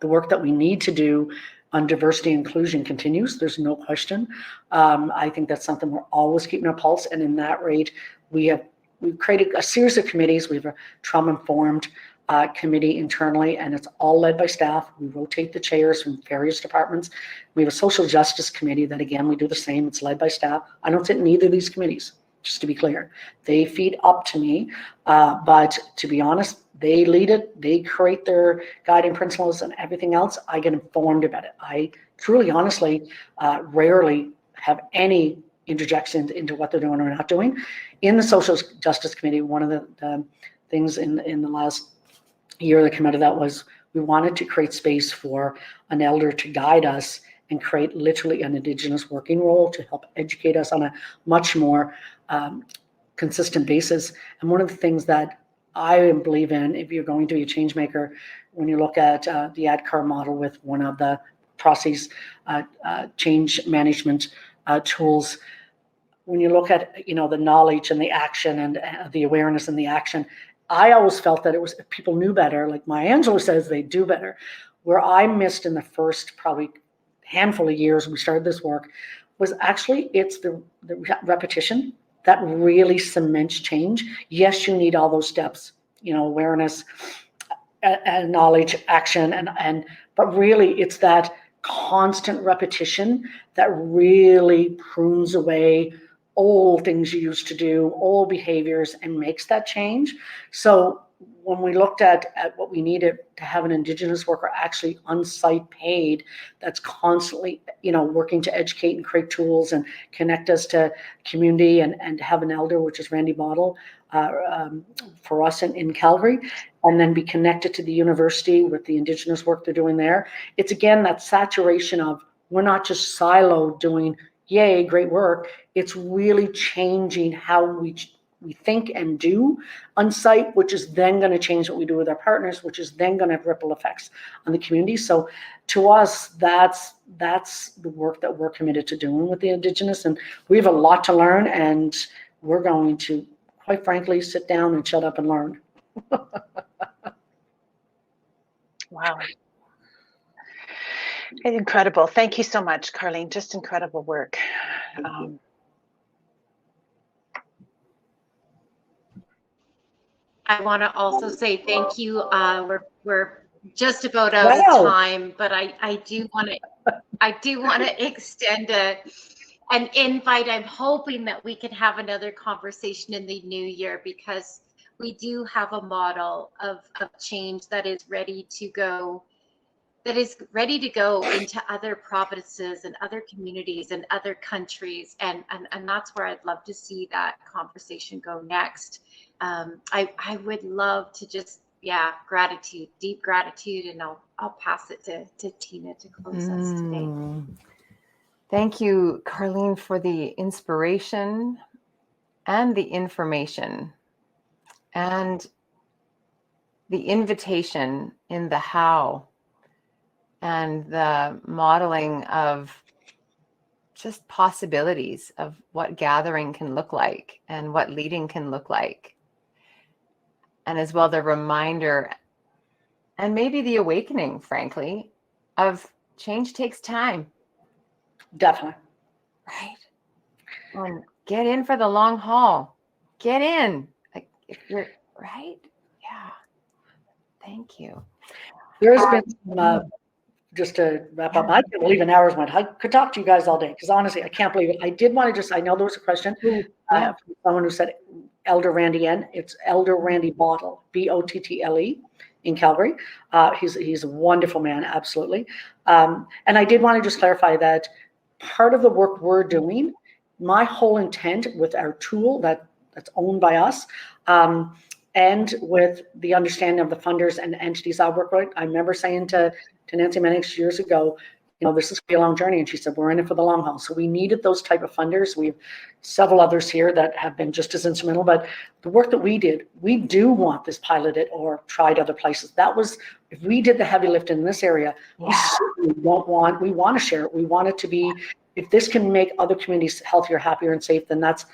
the work that we need to do on diversity and inclusion continues. There's no question. I think that's something we're always keeping our pulse. And in that rate, we've created a series of committees. We have a trauma-informed committee internally, and it's all led by staff. We rotate the chairs from various departments. We have a social justice committee that, again, we do the same. It's led by staff. I don't sit in either of these committees, just to be clear. They feed up to me, but to be honest, they lead it. They create their guiding principles and everything else. I get informed about it. I truly, honestly, rarely have any interjections into what they're doing or not doing. In the social justice committee, one of the things in the last year that came out of that was we wanted to create space for an elder to guide us and create literally an Indigenous working role to help educate us on a much more consistent basis. And one of the things that I believe in, if you're going to be a change maker, when you look at the ADKAR model with one of the process change management tools, when you look at the knowledge and the action and the awareness and the action, I always felt that it was, if people knew better, like Maya Angelou says, they do better. Where I missed in the first probably handful of years when we started this work was actually it's the repetition that really cements change. Yes, you need all those steps, awareness, and knowledge, action, and but really it's that constant repetition that really prunes away old things you used to do, old behaviors, and makes that change. So when we looked at what we needed to have an Indigenous worker actually on-site paid, that's constantly, working to educate and create tools and connect us to community and have an elder, which is Randy Bottle, for us in Calgary, and then be connected to the university with the Indigenous work they're doing there. It's again, that saturation of, we're not just siloed doing, yay, great work. It's really changing how we think and do on site, which is then going to change what we do with our partners, which is then going to have ripple effects on the community. So to us, that's the work that we're committed to doing with the Indigenous. And we have a lot to learn, and we're going to, quite frankly, sit down and shut up and learn. Wow. Incredible. Thank you so much, Karlene. Just incredible work. I want to also say thank you. We're just about out of time, but I do want to extend an invite. I'm hoping that we can have another conversation in the new year, because we do have a model of change that is ready to go into other provinces and other communities and other countries, and that's where I'd love to see that conversation go next. I would love to just, gratitude, deep gratitude, and I'll pass it to Tina to close us today. Thank you, Karlene, for the inspiration and the information and the invitation in the how and the modeling of just possibilities of what gathering can look like and what leading can look like. And as well, the reminder and maybe the awakening, frankly, of change takes time. Definitely. Right. And get in for the long haul. Get in. Like if you're right. Yeah. Thank you. There's been some, just to wrap up, I can't believe an hour's went. I could talk to you guys all day because honestly, I can't believe it. I did want to just, I know there was a question from someone who said Elder Randy N. It's Elder Randy Bottle, Bottle in Calgary. He's a wonderful man, absolutely. And I did want to just clarify that part of the work we're doing, my whole intent with our tool that's owned by us, and with the understanding of the funders and entities I work with. I remember saying to Nancy Mannix years ago, this is going to be a long journey. And she said, we're in it for the long haul. So we needed those type of funders. We have several others here that have been just as instrumental, but the work that we did, we do want this piloted or tried other places. That was, if we did the heavy lift in this area, we certainly we want to share it. We want it to be, if this can make other communities healthier, happier, and safe, then that's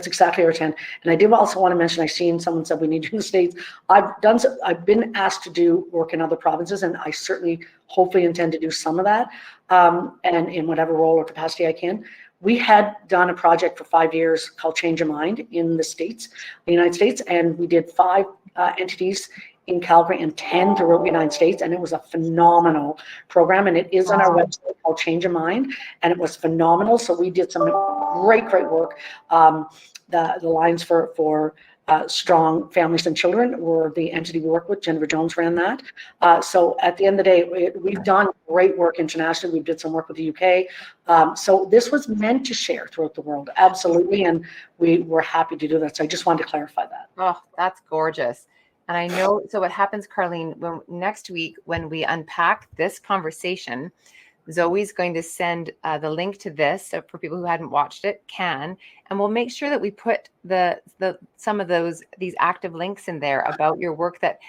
exactly our intent. And I did also want to mention, I've seen someone said we need to in the States. I've been asked to do work in other provinces, and I certainly hopefully intend to do some of that, and in whatever role or capacity I can. We had done a project for 5 years called Change of Mind in the United States, and we did 5 entities in Calgary and 10 throughout the United States, and it was a phenomenal program, and it is on our website called Change of Mind, and it was phenomenal. So we did some great work. The Lines for Strong Families and Children were the entity we work with. Jennifer Jones ran that. So at the end of the day, we've done great work internationally. We did some work with the UK. So this was meant to share throughout the world, absolutely, and we were happy to do that. So I just wanted to clarify that. Oh, that's gorgeous. And I know, so what happens, Karlene, next week when we unpack this conversation, Zoe's going to send the link to this, so for people who hadn't watched it, and we'll make sure that we put some of these active links in there about your work that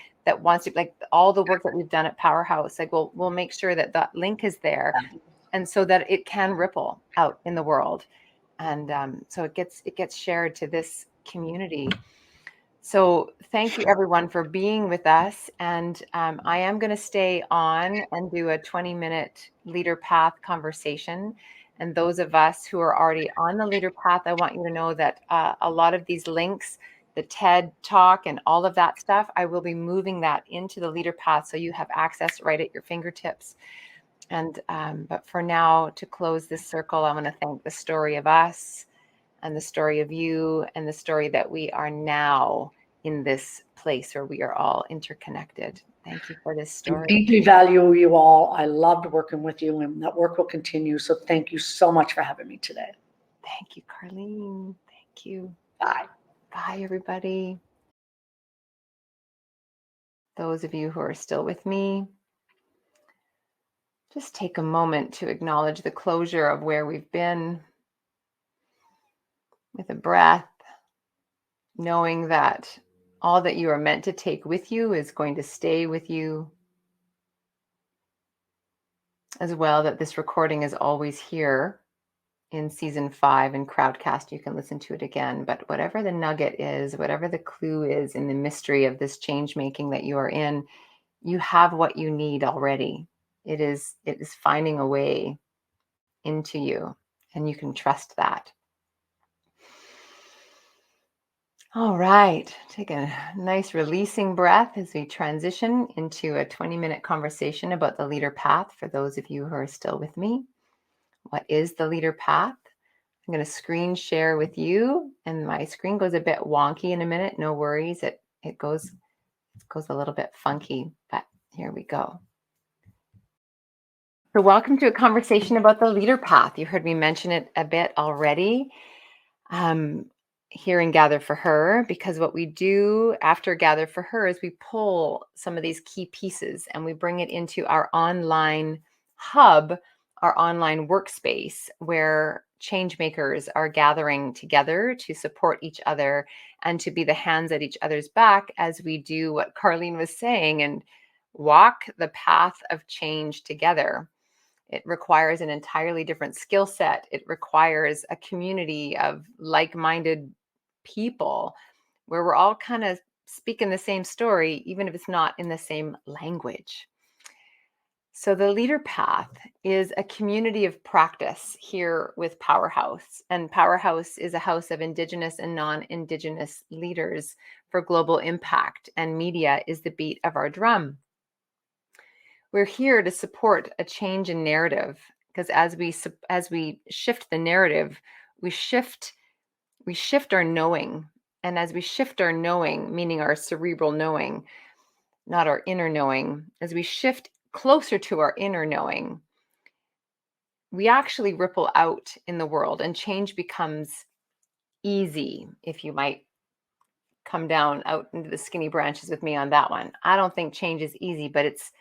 wants to, like all the work that we've done at Powerhouse. Like we'll make sure that that link is there, and so that it can ripple out in the world, and so it gets shared to this community. So thank you everyone for being with us. And I am going to stay on and do a 20-minute leader path conversation. And those of us who are already on the leader path, I want you to know that a lot of these links, the TED talk and all of that stuff, I will be moving that into the leader path. So you have access right at your fingertips. And but for now, to close this circle, I want to thank the story of us, and the story of you, and the story that we are now in this place where we are all interconnected. Thank you for this story. I deeply value you all. I loved working with you, and that work will continue. So thank you so much for having me today. Thank you, Karlene. Thank you. Bye. Bye, everybody. Those of you who are still with me, just take a moment to acknowledge the closure of where we've been, with a breath, knowing that all that you are meant to take with you is going to stay with you, as well that this recording is always here in season 5 in Crowdcast. You can listen to it again, but whatever the nugget is, whatever the clue is in the mystery of this change making that you are in, you have what you need already. It is finding a way into you, and you can trust that. All right, take a nice releasing breath as we transition into a 20-minute conversation about the leader path for those of you who are still with me. What is the leader path? I'm going to screen share with you, and my screen goes a bit wonky in a minute. No worries, it goes a little bit funky, but here we go. So welcome to a conversation about the leader path. You heard me mention it a bit already. Here in Gather for Her, because what we do after Gather for Her is we pull some of these key pieces and we bring it into our online hub, our online workspace, where change makers are gathering together to support each other and to be the hands at each other's back as we do what Karlene was saying and walk the path of change together. It requires an entirely different skill set. It requires a community of like-minded people where we're all kind of speaking the same story, even if it's not in the same language. So the Leader Path is a community of practice here with Powerhouse. And Powerhouse is a house of Indigenous and non-Indigenous leaders for global impact. And media is the beat of our drum. We're here to support a change in narrative, because as we shift the narrative, we shift our knowing. And as we shift our knowing, meaning our cerebral knowing, not our inner knowing, as we shift closer to our inner knowing, we actually ripple out in the world and change becomes easy, if you might come down out into the skinny branches with me on that one. I don't think change is easy, but it's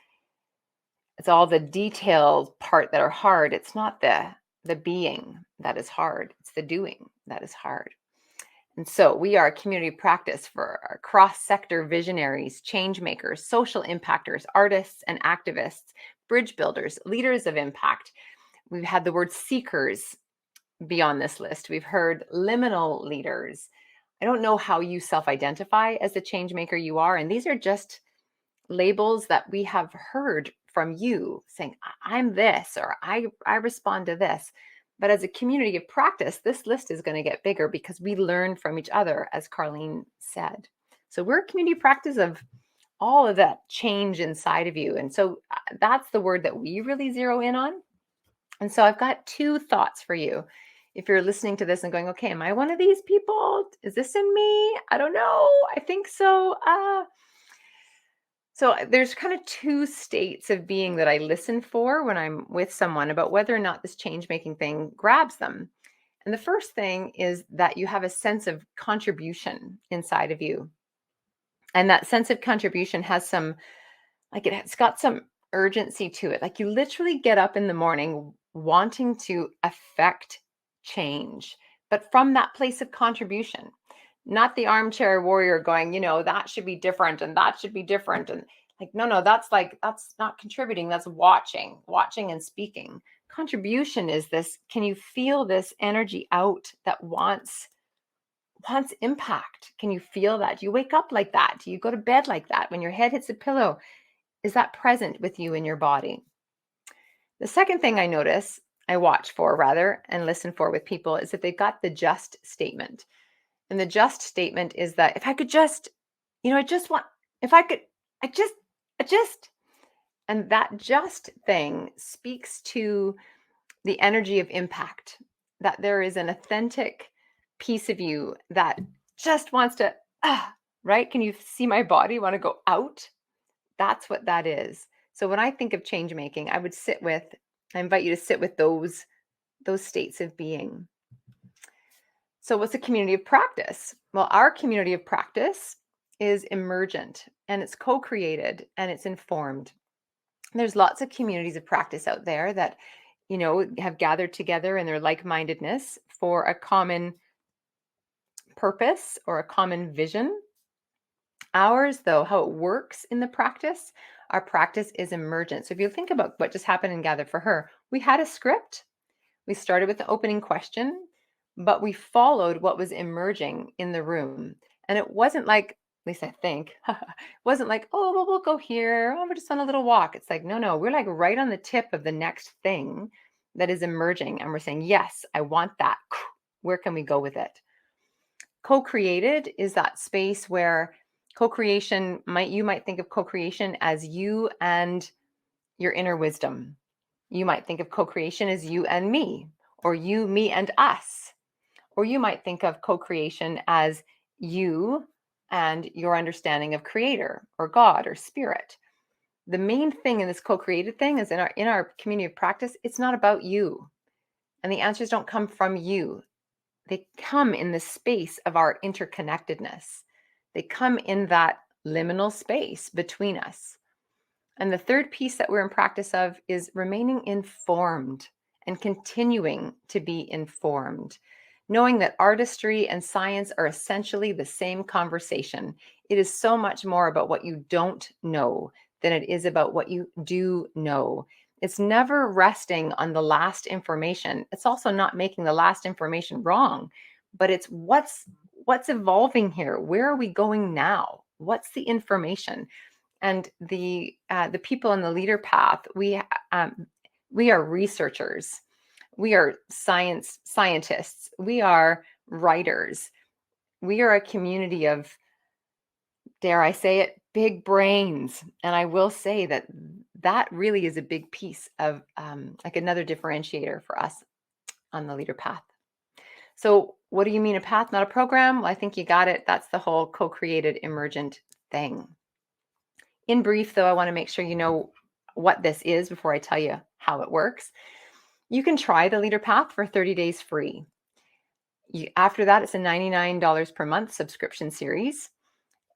all the detailed part that are hard. It's not the being that is hard. It's the doing that is hard. And so we are a community practice for our cross-sector visionaries, change makers, social impactors, artists and activists, bridge builders, leaders of impact. We've had the word seekers be on this list. We've heard liminal leaders. I don't know how you self-identify as the change maker you are. And these are just labels that we have heard from you saying, I'm this, or I respond to this. But as a community of practice, this list is going to get bigger because we learn from each other, as Karlene said. So we're a community practice of all of that change inside of you. And so that's the word that we really zero in on. And so I've got two thoughts for you. If you're listening to this and going, okay, am I one of these people? Is this in me? I don't know. I think so. So there's kind of two states of being that I listen for when I'm with someone about whether or not this change-making thing grabs them. And the first thing is that you have a sense of contribution inside of you. And that sense of contribution has some, like it's got some urgency to it. Like you literally get up in the morning wanting to affect change, but from that place of contribution. Not the armchair warrior going, that should be different and that should be different. And like, no, that's not contributing. That's watching and speaking. Contribution is this, can you feel this energy out that wants impact? Can you feel that? Do you wake up like that? Do you go to bed like that? When your head hits the pillow, is that present with you in your body? The second thing I watch for rather, and listen for with people is that they've got the just statement. And the just statement is that if I could just, I just, and that just thing speaks to the energy of impact, that there is an authentic piece of you that just wants to, right? Can you see my body want to go out? That's what that is. So when I think of change making, I invite you to sit with those states of being. So what's a community of practice? Well, our community of practice is emergent and it's co-created and it's informed. There's lots of communities of practice out there that, have gathered together in their like-mindedness for a common purpose or a common vision. Ours, though, how it works in the practice, our practice is emergent. So if you think about what just happened in Gather for Her, we had a script. We started with the opening question, but we followed what was emerging in the room. And it wasn't like, at least I think, it wasn't like, oh, well, we'll go here. Oh, we're just on a little walk. It's like, no, we're like right on the tip of the next thing that is emerging. And we're saying, yes, I want that. Where can we go with it? Co-created is that space where co-creation you might think of co-creation as you and your inner wisdom. You might think of co-creation as you and me, or you, me, and us. Or you might think of co-creation as you and your understanding of creator or God or spirit. The main thing in this co-created thing is in our community of practice, it's not about you. And the answers don't come from you. They come in the space of our interconnectedness. They come in that liminal space between us. And the third piece that we're in practice of is remaining informed and continuing to be informed, knowing that artistry and science are essentially the same conversation. It is so much more about what you don't know than it is about what you do know. It's never resting on the last information. It's also not making the last information wrong, but it's what's evolving here. Where are we going now? What's the information? And the people in the leader path, we are researchers, we are scientists, we are writers, we are a community of, dare I say it, big brains. And I will say that that really is a big piece of like another differentiator for us on the leader path. So what do you mean a path, not a program? Well, I think you got it. That's the whole co-created emergent thing. In brief, though, I want to make sure you know what this is before I tell you how it works. You can try the leader path for 30 days free. After that, it's a $99 per month subscription series.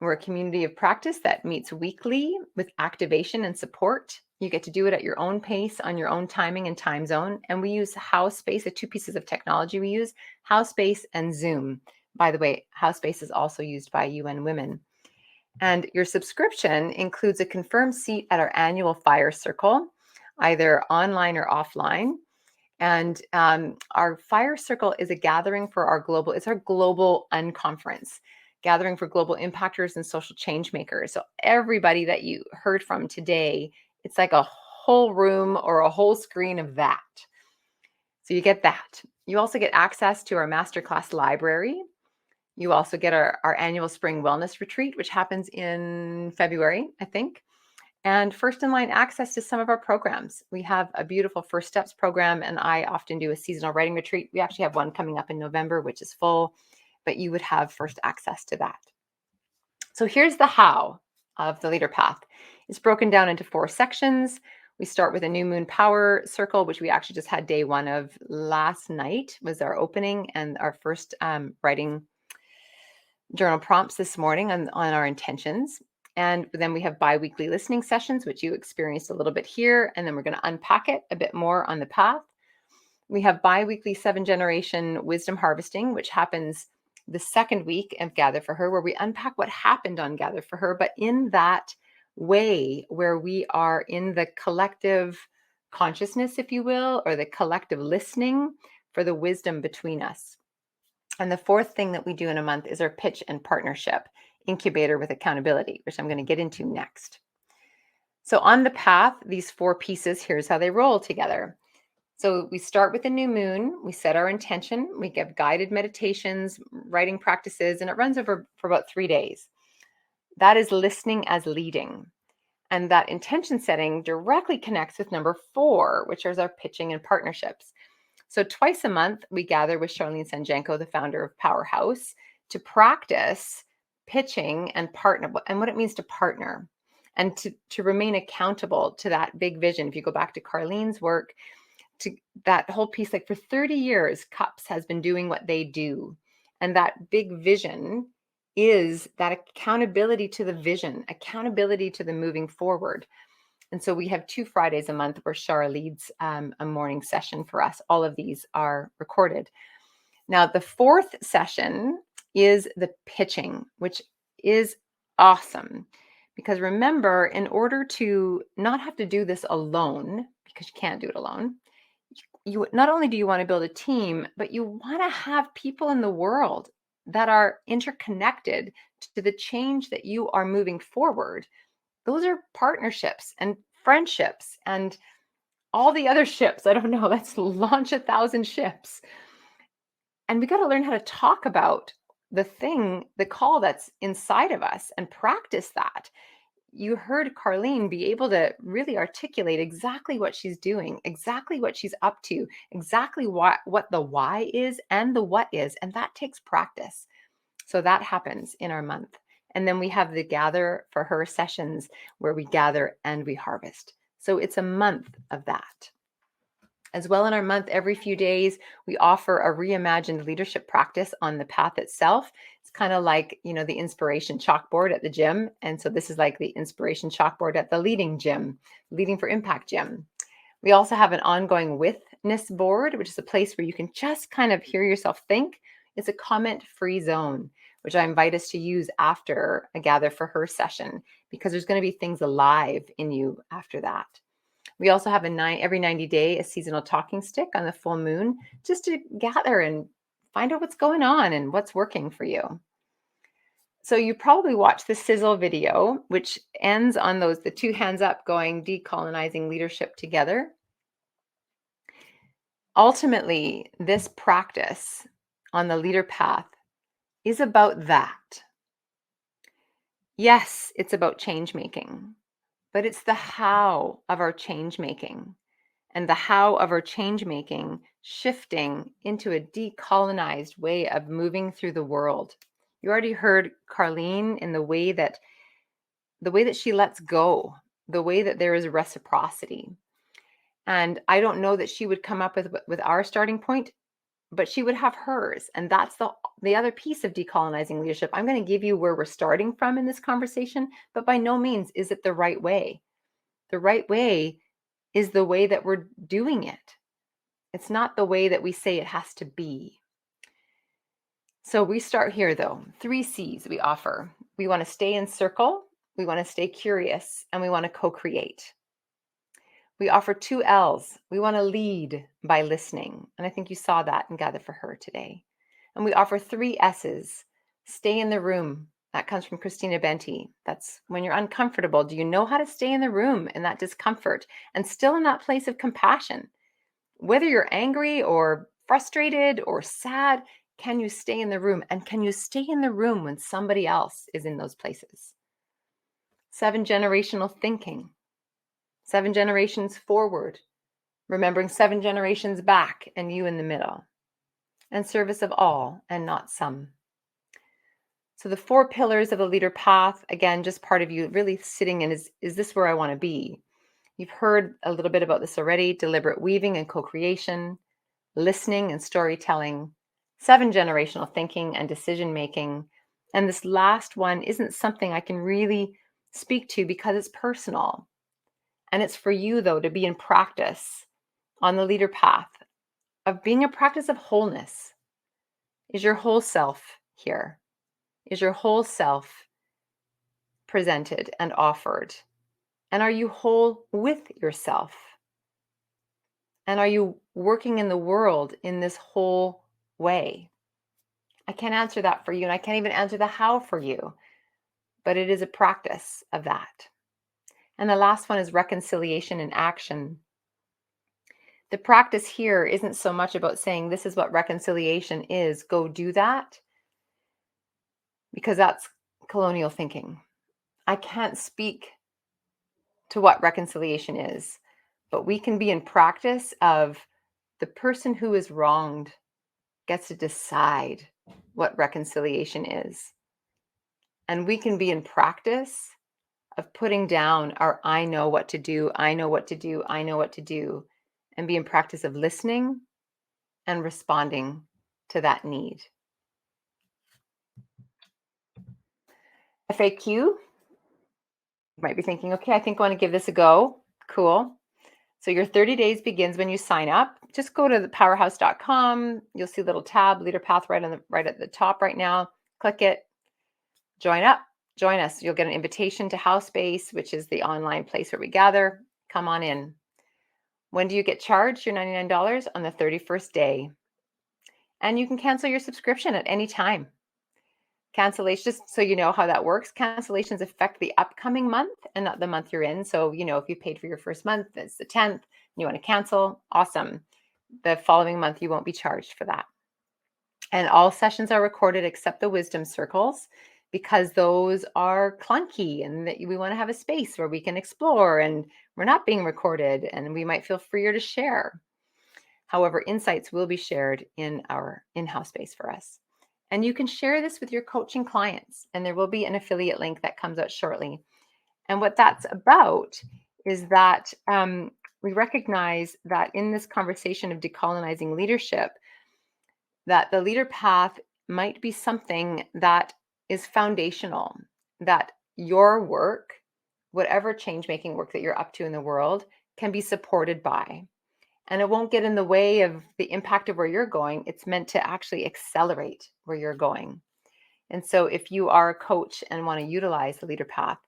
We're a community of practice that meets weekly with activation and support. You get to do it at your own pace, on your own timing and time zone. And we use HowSpace, the two pieces of technology we use, HowSpace and Zoom. By the way, HowSpace is also used by UN Women. And your subscription includes a confirmed seat at our annual Fire Circle, either online or offline. And our Fire Circle is a gathering for it's our global unconference, gathering for global impactors and social change makers. So everybody that you heard from today, it's like a whole room or a whole screen of that. So you get that. You also get access to our masterclass library. You also get our annual spring wellness retreat, which happens in February, I think. And first in line access to some of our programs. We have a beautiful First Steps program, and I often do a seasonal writing retreat. We actually have one coming up in November, which is full, but you would have first access to that. So here's the how of the leader path. It's broken down into 4 sections. We start with a new moon power circle, which we actually just had day 1 of last night, was our opening, and our first writing journal prompts this morning on our intentions. And then we have bi-weekly listening sessions, which you experienced a little bit here. And then we're going to unpack it a bit more on the path. We have bi-weekly 7-generation wisdom harvesting, which happens the second week of Gather for Her, where we unpack what happened on Gather for Her, but in that way where we are in the collective consciousness, if you will, or the collective listening for the wisdom between us. And the 4th thing that we do in a month is our pitch and partnership incubator with accountability, which I'm going to get into next. So on the path, these 4 pieces, here's how they roll together. So we start with the new moon, we set our intention, we give guided meditations, writing practices, and it runs over for about 3 days. That is listening as leading. And that intention setting directly connects with number 4, which is our pitching and partnerships. So twice a month, we gather with Charlene Sanjanko, the founder of Powerhouse, to practice pitching and partner, and what it means to partner and to remain accountable to that big vision. If you go back to Karlene's work, to that whole piece, like for 30 years, CUPS has been doing what they do. And that big vision is that accountability to the vision, accountability to the moving forward. And so we have 2 Fridays a month where Shara leads a morning session for us. All of these are recorded. Now, the 4th session is the pitching, which is awesome. Because remember, in order to not have to do this alone, because you can't do it alone, you not only do you want to build a team, but you want to have people in the world that are interconnected to the change that you are moving forward. Those are partnerships and friendships and all the other ships. I don't know. Let's launch 1,000 ships. And we got to learn how to talk about the call that's inside of us and practice that. You heard Carlene be able to really articulate exactly what she's doing, exactly what she's up to, exactly what the why is and the what is. And that takes practice. So that happens in our month. And then we have the Gather for Her sessions where we gather and we harvest. So it's a month of that. As well, in our month, every few days, we offer a reimagined leadership practice on the path itself. It's kind of like, the inspiration chalkboard at the gym. And so this is like the inspiration chalkboard at the leading for impact gym. We also have an ongoing witness board, which is a place where you can just kind of hear yourself think. It's a comment-free zone, which I invite us to use after a Gather for Her session, because there's going to be things alive in you after that. We also have every 90 day, a seasonal talking stick on the full moon, just to gather and find out what's going on and what's working for you. So you probably watched the sizzle video, which ends on the two hands up going decolonizing leadership together. Ultimately, this practice on the leader path is about that. Yes, it's about change making, but it's the how of our change making, and the how of our change making shifting into a decolonized way of moving through the world. You already heard Carlene in the way that she lets go, the way that there is reciprocity. And I don't know that she would come up with our starting point, but she would have hers. And that's the other piece of decolonizing leadership. I'm going to give you where we're starting from in this conversation, but by no means is it the right way. The right way is the way that we're doing it. It's not the way that we say it has to be. So we start here though. 3 C's we offer. We want to stay in circle, we want to stay curious, and we want to co-create. We offer 2 L's. We want to lead by listening. And I think you saw that and Gather for Her today. And we offer 3 S's. Stay in the room. That comes from Christina Benti. That's when you're uncomfortable. Do you know how to stay in the room in that discomfort and still in that place of compassion? Whether you're angry or frustrated or sad, can you stay in the room? And can you stay in the room when somebody else is in those places? 7 generational thinking. 7 generations forward, remembering 7 generations back and you in the middle, and service of all and not some. So the 4 pillars of the leader path, again, just part of you really sitting in is this where I want to be? You've heard a little bit about this already: deliberate weaving and co-creation, listening and storytelling, 7 generational thinking and decision making. And this last one isn't something I can really speak to because it's personal. And it's for you, though, to be in practice on the leader path of being a practice of wholeness. Is your whole self here? Is your whole self presented and offered? And are you whole with yourself? And are you working in the world in this whole way? I can't answer that for you, and I can't even answer the how for you, but it is a practice of that. And the last one is reconciliation in action. The practice here isn't so much about saying this is what reconciliation is, go do that, because that's colonial thinking. I can't speak to what reconciliation is, but we can be in practice of the person who is wronged gets to decide what reconciliation is. And we can be in practice of putting down our I know what to do, I know what to do, I know what to do, and be in practice of listening and responding to that need. FAQ, you might be thinking, okay, I think I want to give this a go. Cool. So your 30 days begins when you sign up. Just go to thepowerhouse.com. You'll see a little tab, Leader Path, right at the top right now. Click it. Join up. Join us. You'll get an invitation to House Space, which is the online place where we gather. Come on in. When do you get charged your $99? On the 31st day. And you can cancel your subscription at any time. Cancellations, just so you know how that works, cancellations affect the upcoming month and not the month you're in. So, if you paid for your first month, it's the 10th, and you want to cancel, awesome. The following month, you won't be charged for that. And all sessions are recorded except the wisdom circles, because those are clunky and that we want to have a space where we can explore, and we're not being recorded and we might feel freer to share. However, insights will be shared in our in-house space for us. And you can share this with your coaching clients, and there will be an affiliate link that comes out shortly. And what that's about is that we recognize that in this conversation of decolonizing leadership, that the leader path might be something that is foundational, that your work, whatever change-making work that you're up to in the world, can be supported by. And it won't get in the way of the impact of where you're going. It's meant to actually accelerate where you're going. And so if you are a coach and want to utilize the leader path,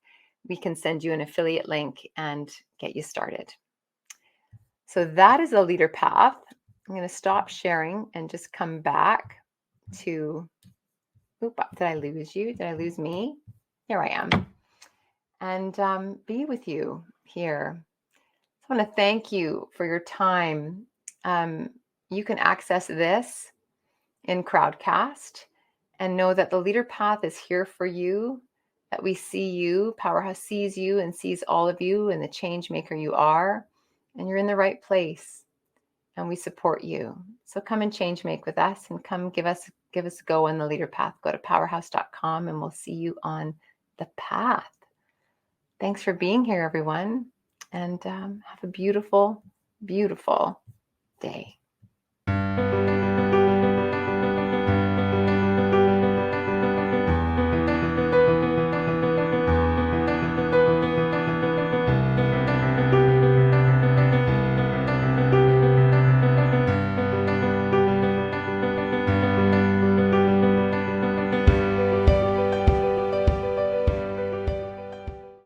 we can send you an affiliate link and get you started. So that is the leader path. I'm going to stop sharing and just come back to Oop, did I lose you? Did I lose me? Here I am. And be with you here. I want to thank you for your time. You can access this in Crowdcast and know that the Leader Path is here for you, that we see you, Powerhouse sees you and sees all of you and the change maker you are, and you're in the right place and we support you. So come and change make with us and come give us a go on the Leader Path. Go to powerhouse.com and we'll see you on the path. Thanks for being here, everyone, and have a beautiful, beautiful day.